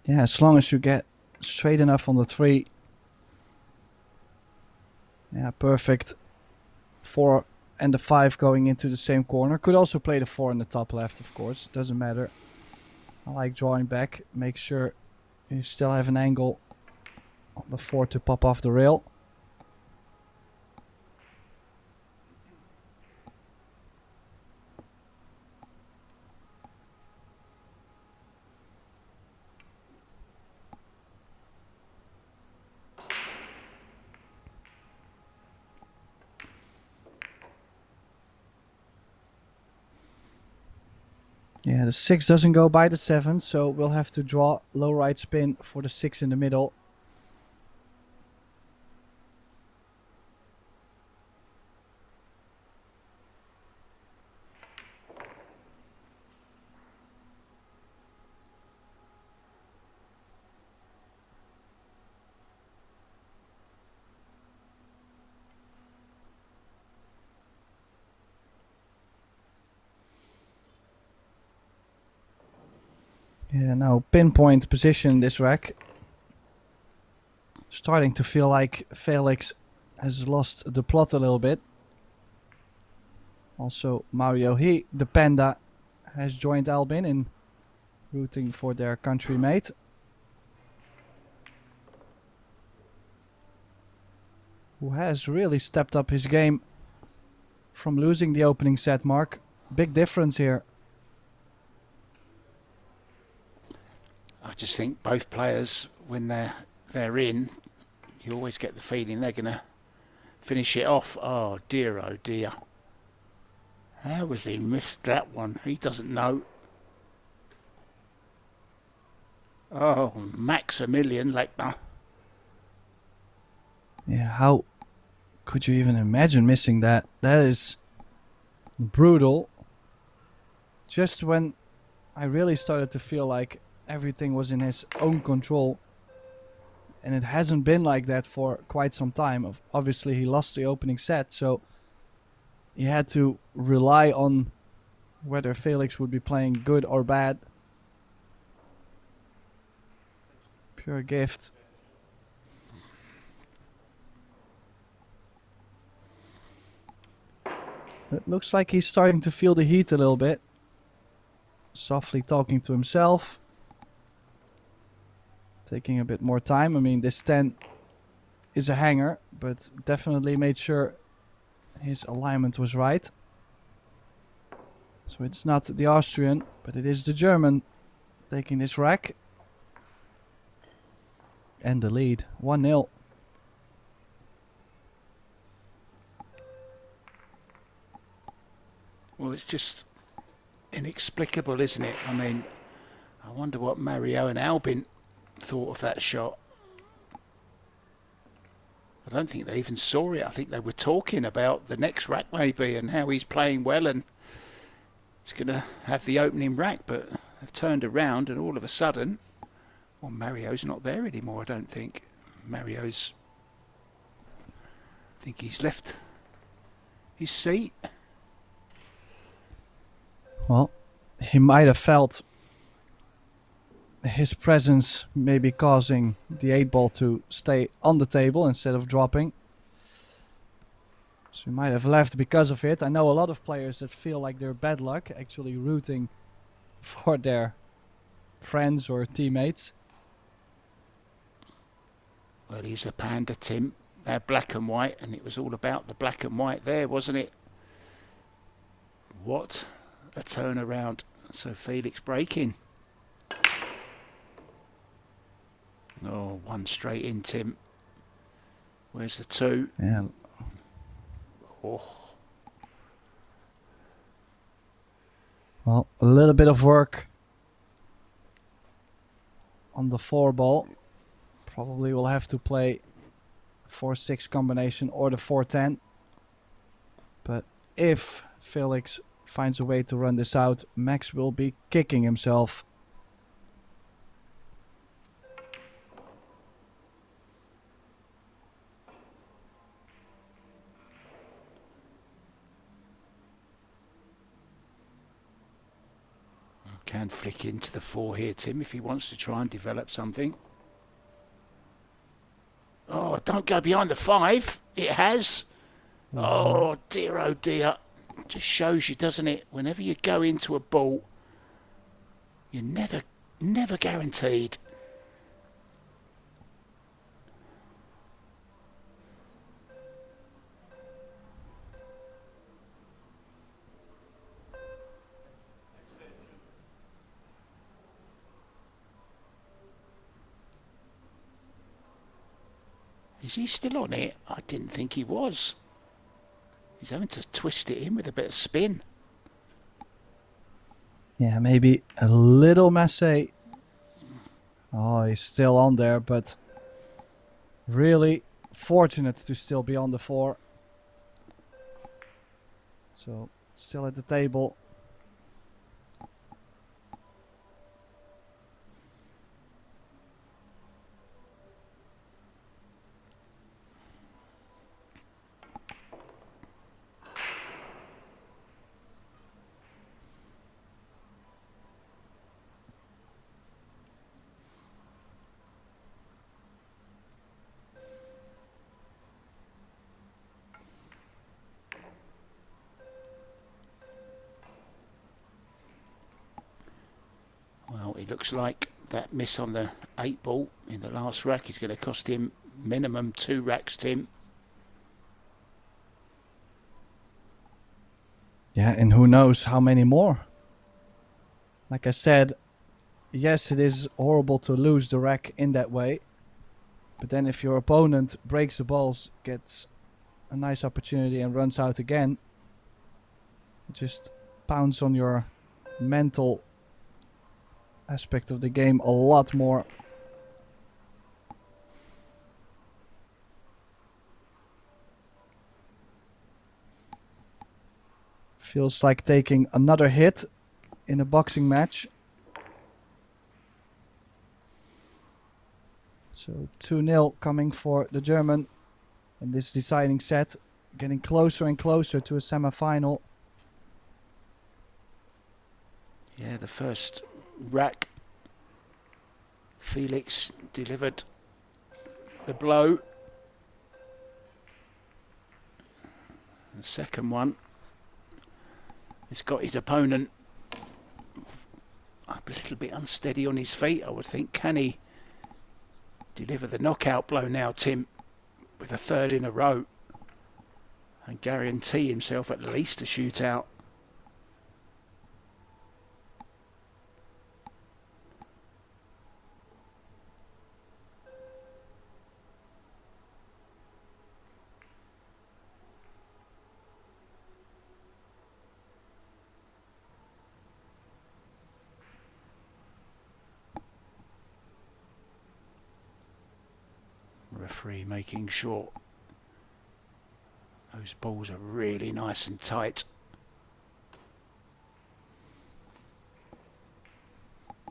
A: Yeah, as long as you get straight enough on the 3. Yeah, perfect. 4 and the 5 going into the same corner. Could also play the 4 in the top left, of course. Doesn't matter. I like drawing back. Make sure you still have an angle on the 4 to pop off the rail. Yeah, the 6 doesn't go by the 7, so we'll have to draw low right spin for the 6 in the middle. Yeah, now pinpoint position this rack. Starting to feel like Felix has lost the plot a little bit. Also, Mario the Panda, has joined Albin in rooting for their countrymate. Who has really stepped up his game from losing the opening set, Mark. Big difference here.
B: I just think both players, when they're in, you always get the feeling they're going to finish it off. Oh dear, oh dear. How has he missed that one? He doesn't know. Oh, Maximilian Lechner.
A: Yeah, how could you even imagine missing that? That is brutal. Just when I really started to feel like everything was in his own control, And it hasn't been like that for quite some time. Obviously, he lost the opening set, so he had to rely on whether Felix would be playing good or bad. Pure gift. It looks like he's starting to feel the heat a little bit. Softly talking to himself. Taking a bit more time. I mean, this 10 is a hanger, but definitely made sure his alignment was right. So it's not the Austrian, but it is the German taking this rack. And the lead, 1-0.
B: Well, it's just inexplicable, isn't it? I mean, I wonder what Mario and Albin thought of that shot. I don't think they even saw it. I think they were talking about the next rack maybe and how he's playing well and he's going to have the opening rack, but they've turned around and all of a sudden, well, Mario's not there anymore, I don't think. I think he's left his seat.
A: Well, he might have felt his presence maybe causing the 8-ball to stay on the table instead of dropping. So he might have left because of it. I know a lot of players that feel like they're bad luck, actually rooting for their friends or teammates.
B: Well, he's a panda, Tim. They're black and white, and it was all about the black and white there, wasn't it? What a turnaround. So Felix breaking. Oh, one straight in, Tim. Where's the 2?
A: Yeah.
B: Oh.
A: Well, a little bit of work on the 4-ball. Probably will have to play 4-6 combination or the 4-10. But if Felix finds a way to run this out, Max will be kicking himself.
B: Can flick into the 4 here, Tim, if he wants to try and develop something. Oh, don't go behind the 5. It has. Oh dear. Just shows you, doesn't it? Whenever you go into a ball, you're never guaranteed. Is he still on it? I didn't think he was. He's having to twist it in with a bit of spin.
A: Yeah, maybe a little messy. Oh, he's still on there, but really fortunate to still be on the 4. So, still at the table.
B: Well, it looks like that miss on the 8-ball in the last rack is going to cost him minimum 2 racks, Tim.
A: Yeah, and who knows how many more. Like I said, yes, it is horrible to lose the rack in that way. But then if your opponent breaks the balls, gets a nice opportunity and runs out again, it just pounds on your mental aspect of the game a lot more. Feels like taking another hit in a boxing match. So 2-0 coming for the German in this deciding set. Getting closer and closer to a semi-final.
B: Yeah, the first rack, Felix delivered the blow. The second one, he's got his opponent a little bit unsteady on his feet, I would think. Can he deliver the knockout blow now, Tim, with a third in a row, and guarantee himself at least a shootout? Referee making sure those balls are really nice and tight.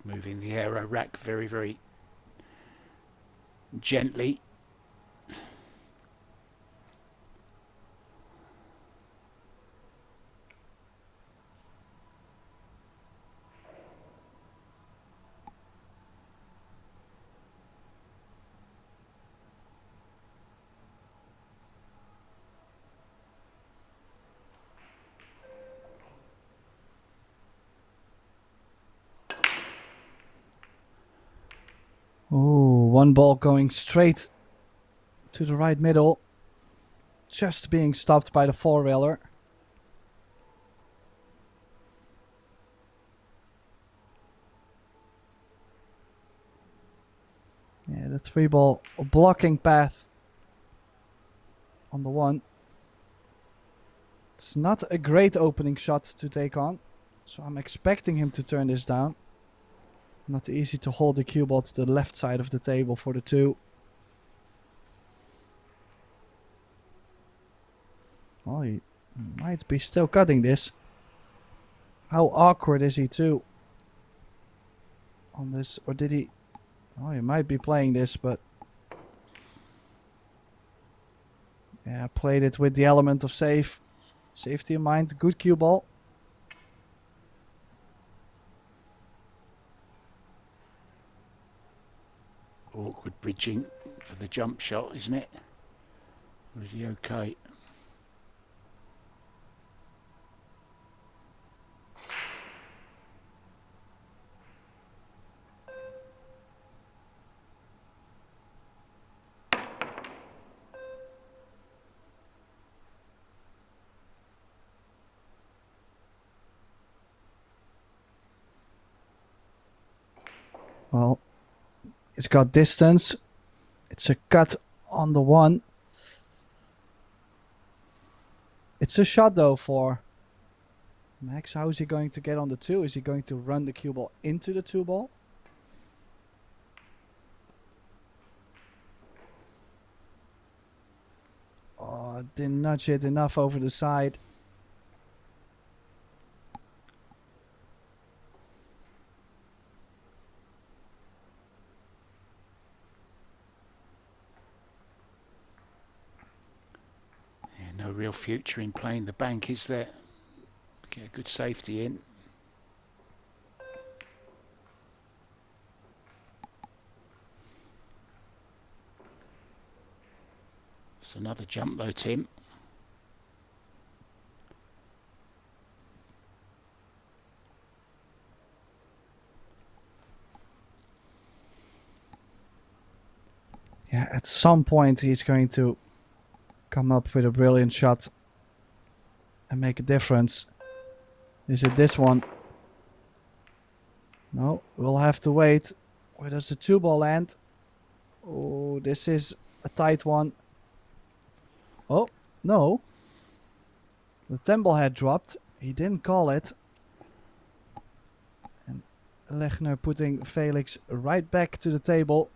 B: Moving the AeroRack very, very gently.
A: Oh, one ball going straight to the right middle. Just being stopped by the four-railer. Yeah, the 3-ball blocking path on the one. It's not a great opening shot to take on, so I'm expecting him to turn this down. Not easy to hold the cue ball to the left side of the table for the 2. Oh, he might be still cutting this. How awkward is he too on this? Or did he? Oh, he might be playing this, but yeah, played it with the element of safety in mind. Good cue ball.
B: Awkward bridging for the jump shot, isn't it? Or is he okay?
A: Well, it's got distance. It's a cut on the one. It's a shot though for Max. How is he going to get on the 2? Is he going to run the cue ball into the 2-ball? Oh, didn't nudge it enough over the side.
B: No real future in playing the bank, is there? Get a good safety in. It's another jump though, Tim.
A: Yeah, at some point he's going to come up with a brilliant shot and make a difference. Is it this one? No, we'll have to wait. Where does the 2-ball land? Oh, this is a tight one. Oh, no. The 10-ball had dropped. He didn't call it. And Lechner putting Felix right back to the table.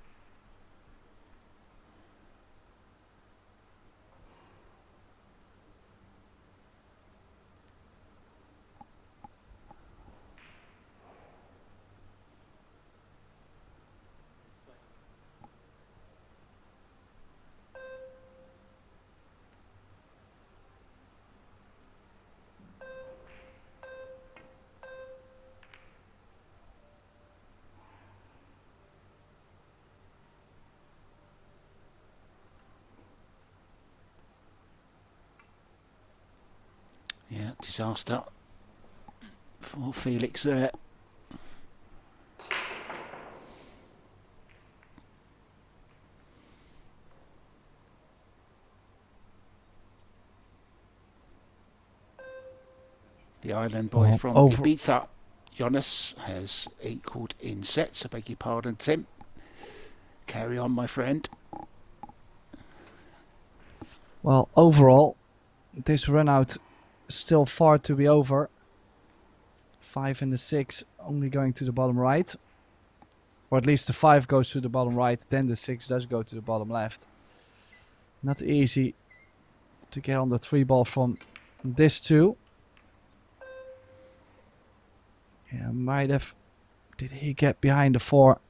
B: Disaster for Felix there. The island boy from Ibiza, Jonas, has equalled in sets. I beg your pardon, Tim. Carry on, my friend.
A: Well, overall, this run out still far to be over. 5 and the 6 only going to the bottom right. Or at least the 5 goes to the bottom right, then the 6 does go to the bottom left. Not easy to get on the 3 ball from this 2. Yeah, might have... Did he get behind the 4?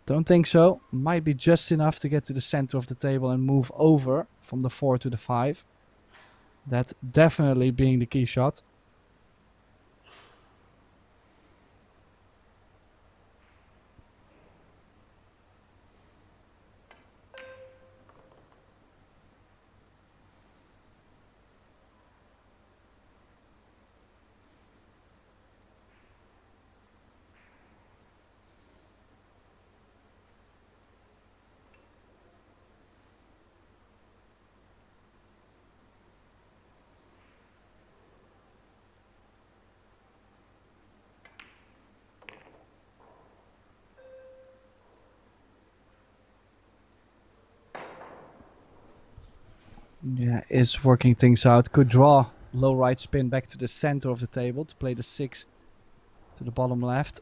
A: Don't think so. Might be just enough to get to the center of the table and move over from the 4 to the 5. That definitely being the key shot. Yeah, is working things out. Could draw low right spin back to the center of the table to play the 6 to the bottom left.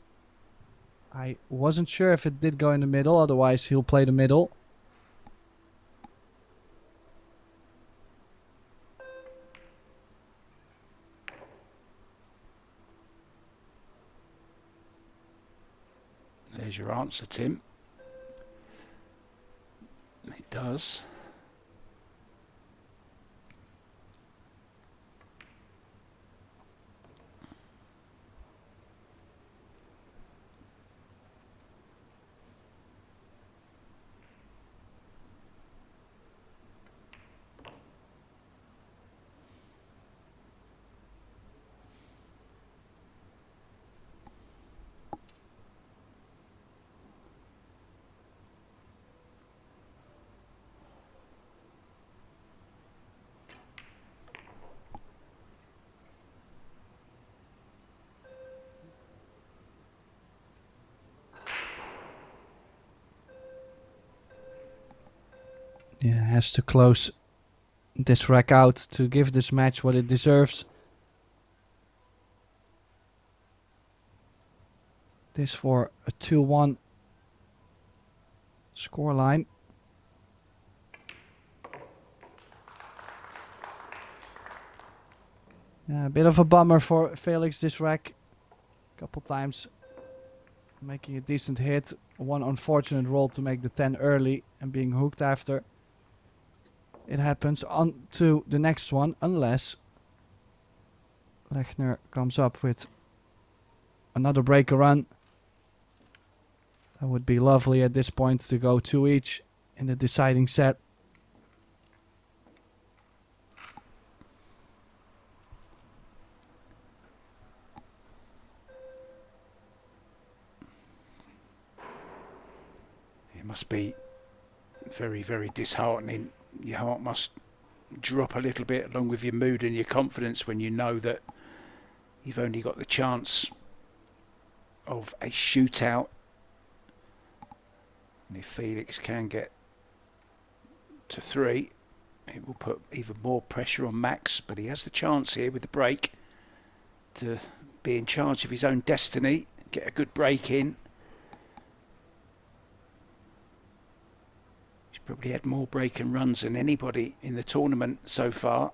A: I wasn't sure if it did go in the middle, otherwise he'll play the middle.
B: There's your answer, Tim. It does.
A: Yeah, has to close this rack out to give this match what it deserves. This for a 2-1 scoreline. Yeah, a bit of a bummer for Felix this rack. Couple times making a decent hit. One unfortunate roll to make the 10 early and being hooked after. It happens. On to the next one, unless Lechner comes up with another breaker run. That would be lovely at this point to go 2 each in the deciding set.
B: It must be very, very disheartening. Your heart must drop a little bit along with your mood and your confidence when you know that you've only got the chance of a shootout. And if Felix can get to 3, it will put even more pressure on Max, but he has the chance here with the break to be in charge of his own destiny, get a good break in. Probably had more break and runs than anybody in the tournament so far.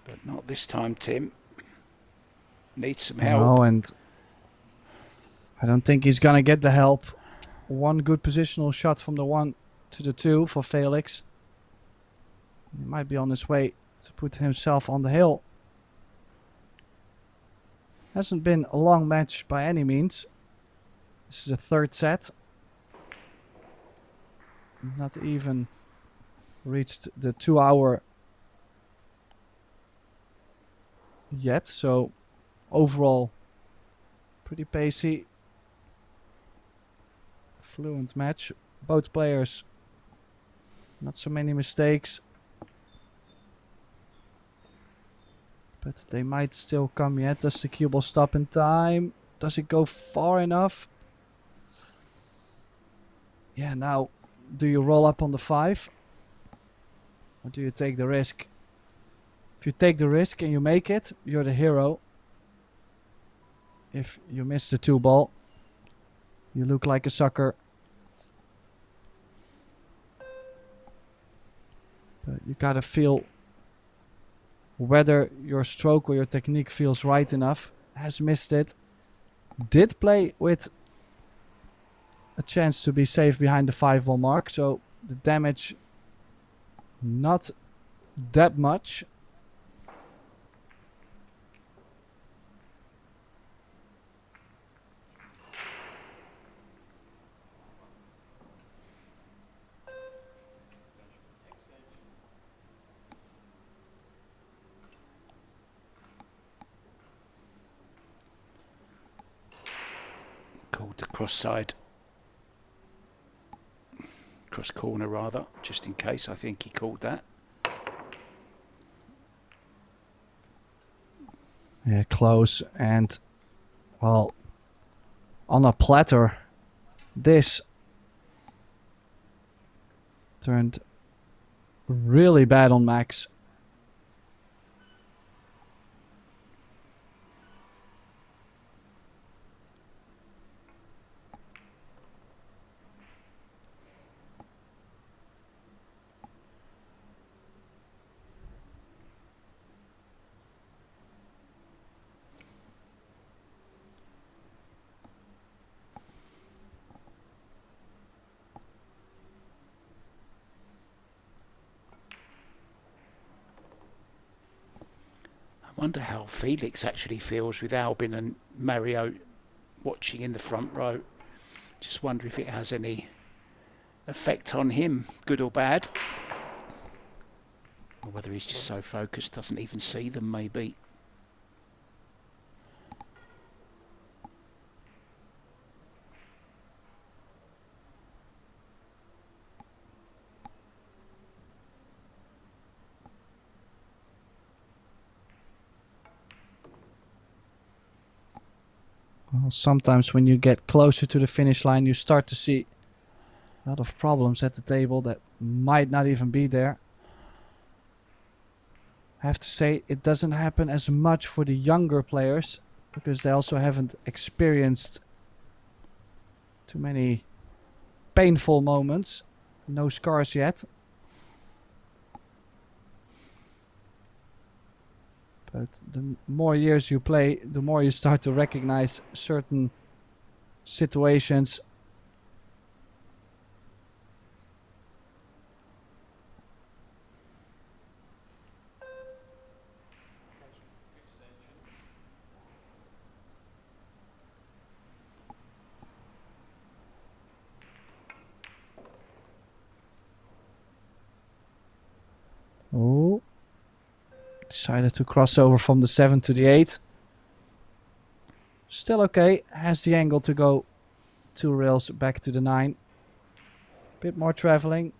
B: But not this time, Tim. Needs some help.
A: No, and I don't think he's gonna get the help. One good positional shot from the 1 to the 2 for Felix. He might be on his way to put himself on the hill. Hasn't been a long match by any means. This is a third set. Not even reached the 2 hour yet, so overall pretty pacey, fluent match. Both players, not so many mistakes, but they might still come yet. Does the cue ball stop in time? Does it go far enough? Yeah, now do you roll up on the 5 or do you take the risk? If you take the risk and you make it, you're the hero. If you miss the 2 ball, you look like a sucker. But you gotta feel whether your stroke or your technique feels right enough. Has missed it. Did play with a chance to be safe behind the 5 ball mark, so the damage not that much.
B: Called the cross side. Cross corner rather, just in case. I think he called that.
A: Yeah, close, and well, on a platter, this turned really bad on Max.
B: I wonder how Felix actually feels with Albin and Mario watching in the front row. Just wonder if it has any effect on him, good or bad. Or whether he's just so focused, doesn't even see them maybe.
A: Well, sometimes when you get closer to the finish line, you start to see a lot of problems at the table that might not even be there. I have to say, it doesn't happen as much for the younger players because they also haven't experienced too many painful moments. No scars yet. But the more years you play, the more you start to recognize certain situations. Oh. Decided to cross over from the 7 to the 8. Still okay. Has the angle to go 2 rails back to the 9. Bit more traveling.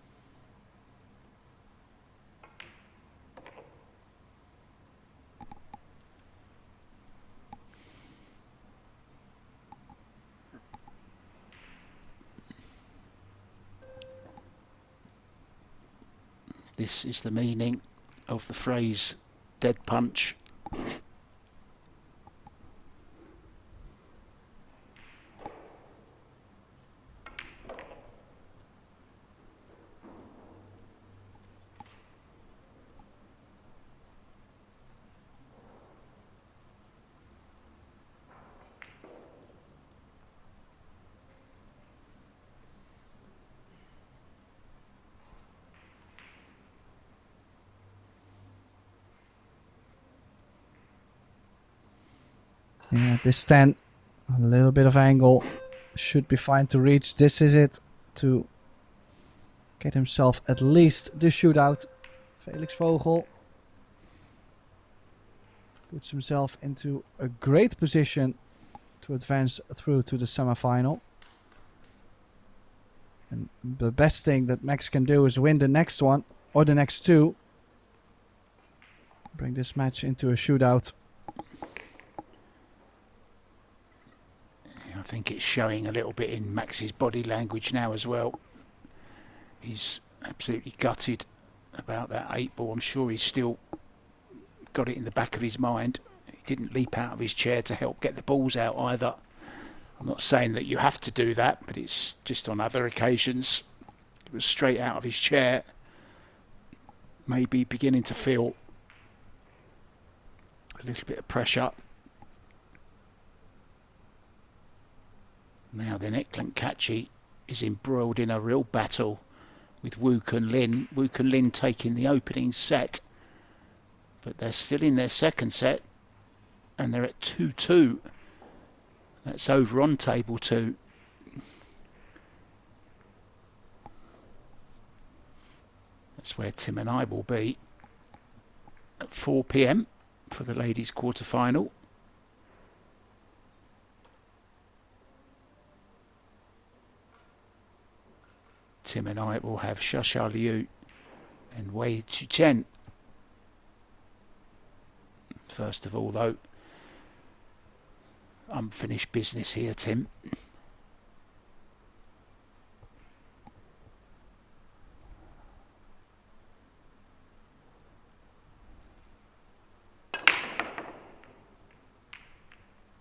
B: This is the meaning of the phrase dead punch.
A: Yeah, this stand, a little bit of angle. should be fine to reach. This is it to get himself at least the shootout. Felix Vogel puts himself into a great position to advance through to the semi-final. And the best thing that Max can do is win the next one or the next two. Bring this match into a shootout.
B: I think it's showing a little bit in Max's body language now as well. He's absolutely gutted about that 8-ball. I'm sure he's still got it in the back of his mind. He didn't leap out of his chair to help get the balls out either. I'm not saying that you have to do that, but it's just on other occasions. He was straight out of his chair, maybe beginning to feel a little bit of pressure. Now then, Ekland Kachi is embroiled in a real battle with Wu Kun Lin. Wu Kun Lin taking the opening set, but they're still in their second set, and they're at 2-2. That's over on table 2. That's where Tim and I will be at 4 p.m. for the ladies' quarter-final. Tim and I will have Shasha Liu and Wei Chuchen. First of all, though, unfinished business here, Tim.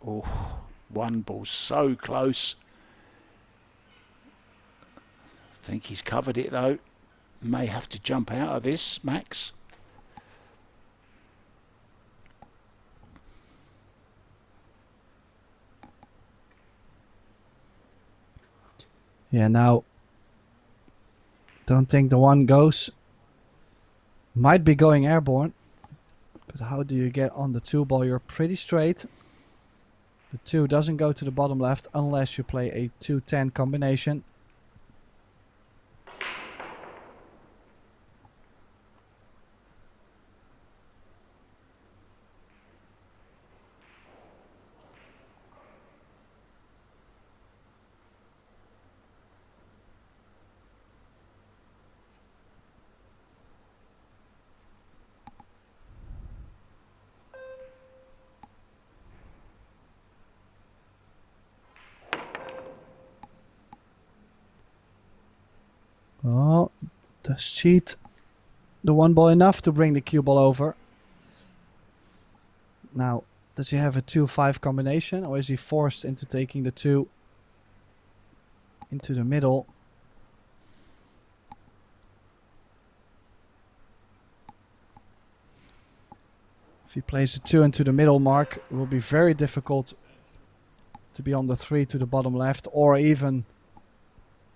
B: Oh, one ball so close. I think he's covered it though. May have to jump out of this, Max.
A: Yeah, now, don't think the one goes. Might be going airborne. But how do you get on the 2-ball? You're pretty straight. The 2 doesn't go to the bottom left unless you play a 2-10 combination. Oh, does cheat the 1-ball enough to bring the cue ball over? Now, does he have a 2-5 combination, or is he forced into taking the 2 into the middle? If he plays the 2 into the middle, Mark, it will be very difficult to be on the 3 to the bottom left, or even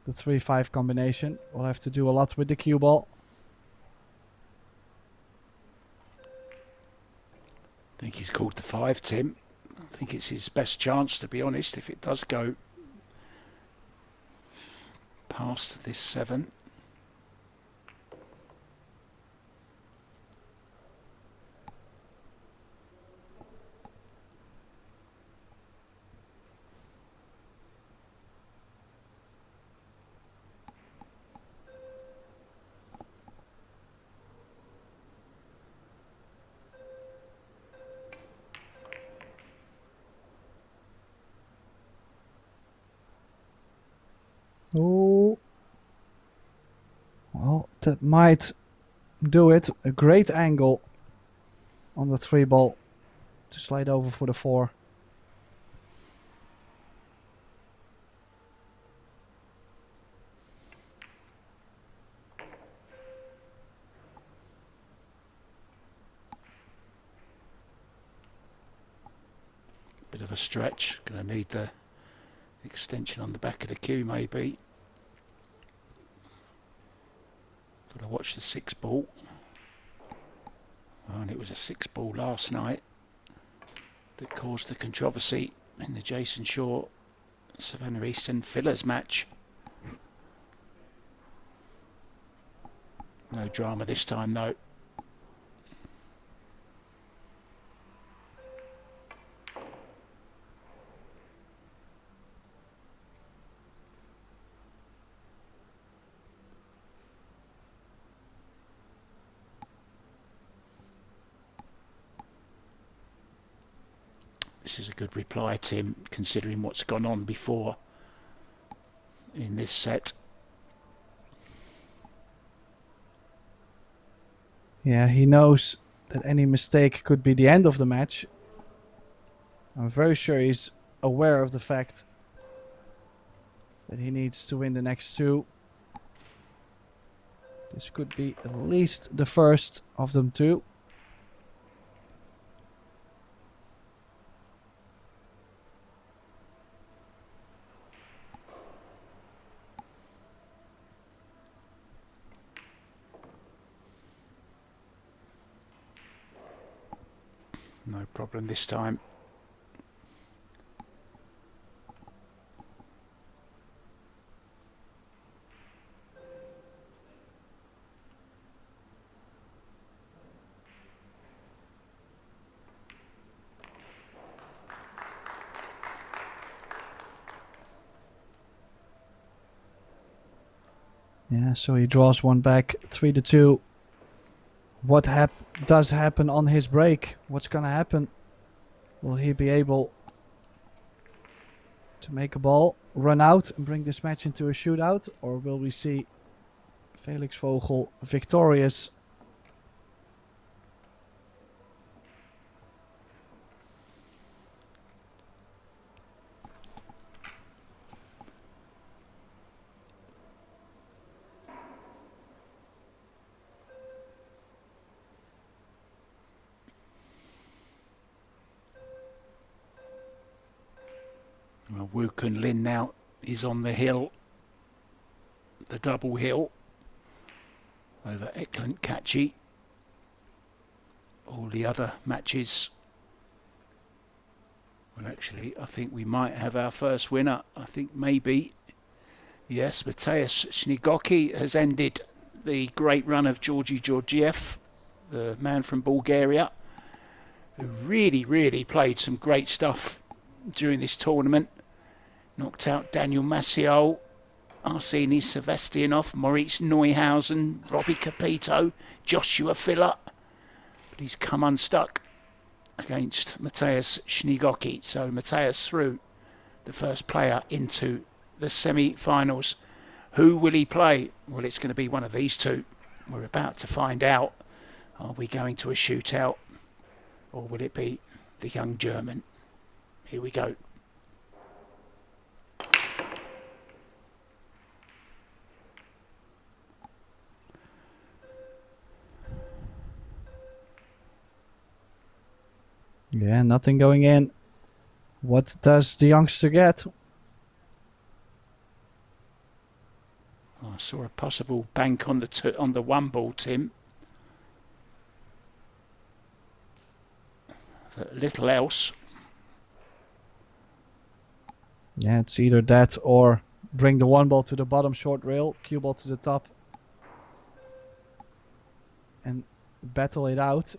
A: the 3-5 combination. We'll have to do a lot with the cue ball.
B: I think he's called the 5, Tim. I think it's his best chance, to be honest, if it does go past this 7.
A: Oh, well, that might do it. A great angle on the 3-ball to slide over for the 4.
B: Bit of a stretch. Going to need the extension on the back of the cue, maybe. Got to watch the 6-ball. Oh, and it was a 6-ball last night that caused the controversy in the Jason Shaw Savannah East and Fillers match. No drama this time though. This is a good reply, Tim, considering what's gone on before in this set.
A: Yeah, he knows that any mistake could be the end of the match. I'm very sure he's aware of the fact that he needs to win the next two. This could be at least the first of them two.
B: No problem this time.
A: Yeah, so he draws one back, 3-2. What does happen on his break? What's gonna happen? Will he be able to make a ball, run out and bring this match into a shootout? Or will we see Felix Vogel victorious?
B: Well, Wu Kun Lin now is on the hill, the double hill, over Ekland Kachi. All the other matches. Well, actually, I think we might have our first winner. I think maybe, yes, Mateusz Sznigoki has ended the great run of Georgi Georgiev, the man from Bulgaria, who really played some great stuff during this tournament. Knocked out Daniel Maciel, Arseny Sebastianov, Maurice Neuhausen, Robbie Capito, Joshua Filler. But he's come unstuck against Mateusz Sznigoki. So Mateusz through, the first player into the semi-finals. Who will he play? Well, it's going to be one of these two. We're about to find out. Are we going to a shootout? Or will it be the young German? Here we go.
A: Yeah, nothing going in. What does the youngster get?
B: I saw a possible bank on the one ball, Tim. But little else.
A: Yeah, it's either that or bring the one ball to the bottom short rail, cue ball to the top, and battle it out.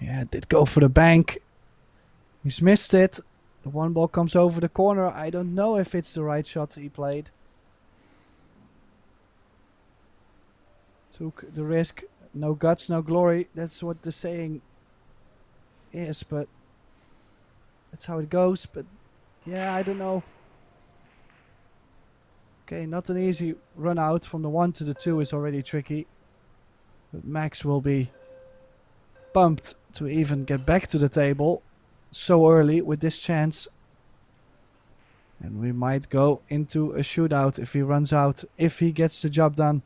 A: Yeah, did go for the bank. He's missed it. The one ball comes over the corner. I don't know if it's the right shot he played. Took the risk. No guts, no glory. That's what the saying is, but that's how it goes. But yeah, I don't know. Okay, not an easy run out. From the 1 to the 2 is already tricky. But Max will be pumped to even get back to the table so early with this chance. And we might go into a shootout if he runs out, if he gets the job done.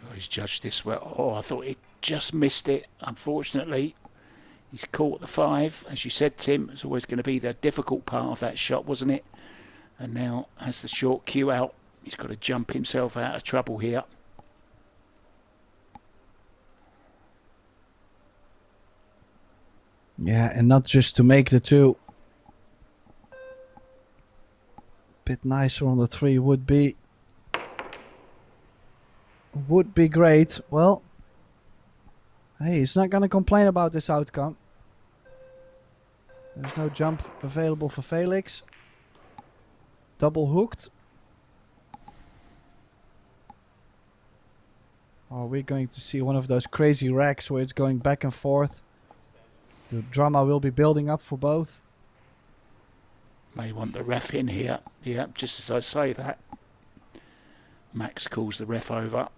B: Oh, he's judged this well. Oh, I thought he just missed it. Unfortunately, he's caught the 5. As you said, Tim, it's always going to be the difficult part of that shot, wasn't it? And now has the short cue out. He's got to jump himself out of trouble here.
A: Yeah, and not just to make the 2. Bit nicer on the 3 would be great. Well, hey, he's not gonna complain about this outcome. There's no jump available for Felix. Double hooked. Are we going to see one of those crazy racks where it's going back and forth? The drama will be building up for both.
B: May want the ref in here. Yeah, just as I say that. Max calls the ref over.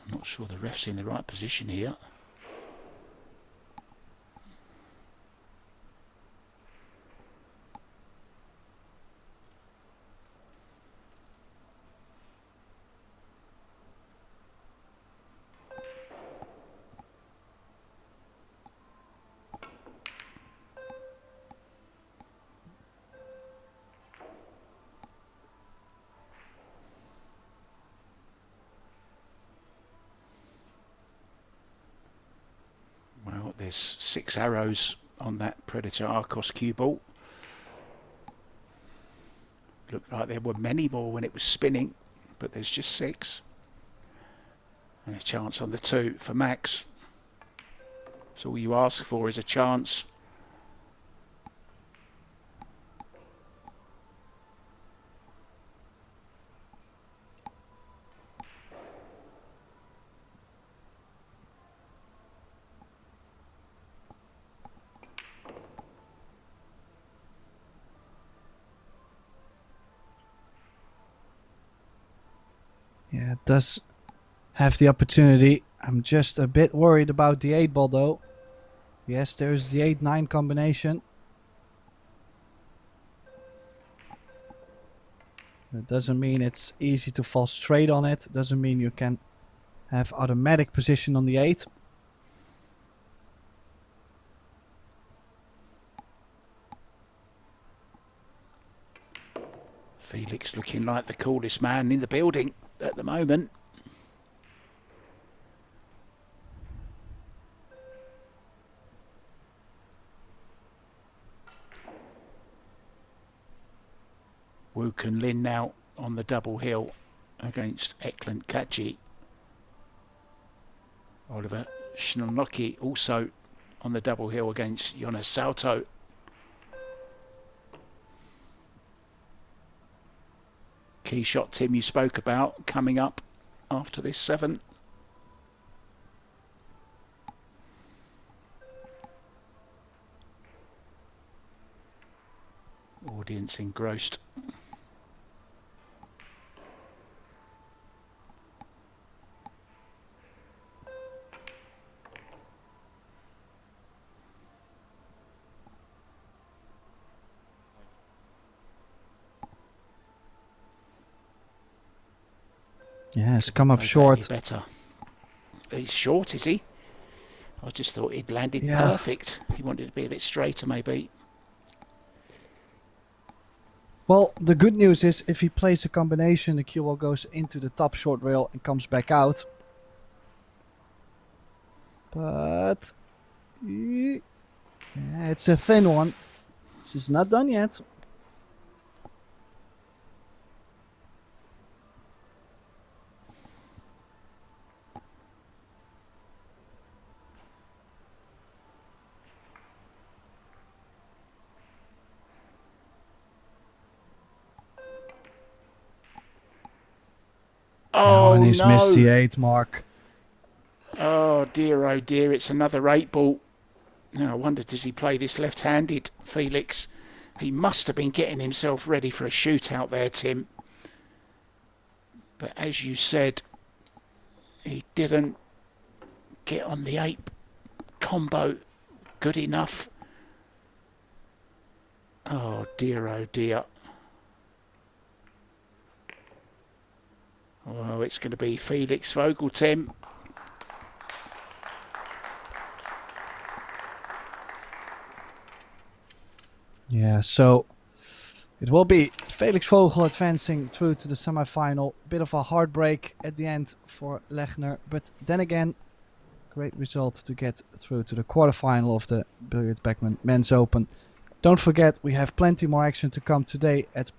B: I'm not sure the ref's in the right position here. Well, there's 6 arrows on that Predator Arcos cue ball. Looked like there were many more when it was spinning, but there's just 6. And a chance on the 2 for Max. So all you ask for is a chance.
A: Yeah, it does have the opportunity. I'm just a bit worried about the 8 ball though. Yes, there's the 8-9 combination. That doesn't mean it's easy to fall straight on it. Doesn't mean you can have automatic position on the 8.
B: Felix looking like the coolest man in the building at the moment. Wook and Lin now on the double hill against Eklund Kaji. Oliver Schnonocki also on the double hill against Jonas Salto. Key shot, Tim, you spoke about coming up after this 7. Audience engrossed.
A: Yeah, it's come up short.
B: Better. He's short, is he? I just thought he'd landed perfect. He wanted to be a bit straighter, maybe.
A: Well, the good news is if he plays a combination, the cue ball goes into the top short rail and comes back out. But yeah, it's a thin one. This is not done yet.
B: Oh,
A: and he's
B: no.
A: missed the 8 mark.
B: Oh dear, it's another 8 ball. Now, I wonder, does he play this left-handed, Felix? He must have been getting himself ready for a shootout there, Tim. But as you said, he didn't get on the 8 combo good enough. Oh dear. Well, it's going to be Felix Vogel, Tim.
A: Yeah, so it will be Felix Vogel advancing through to the semi-final. Bit of a heartbreak at the end for Lechner, but then again, great result to get through to the quarterfinal of the Billiard Beckmann Men's Open. Don't forget, we have plenty more action to come today at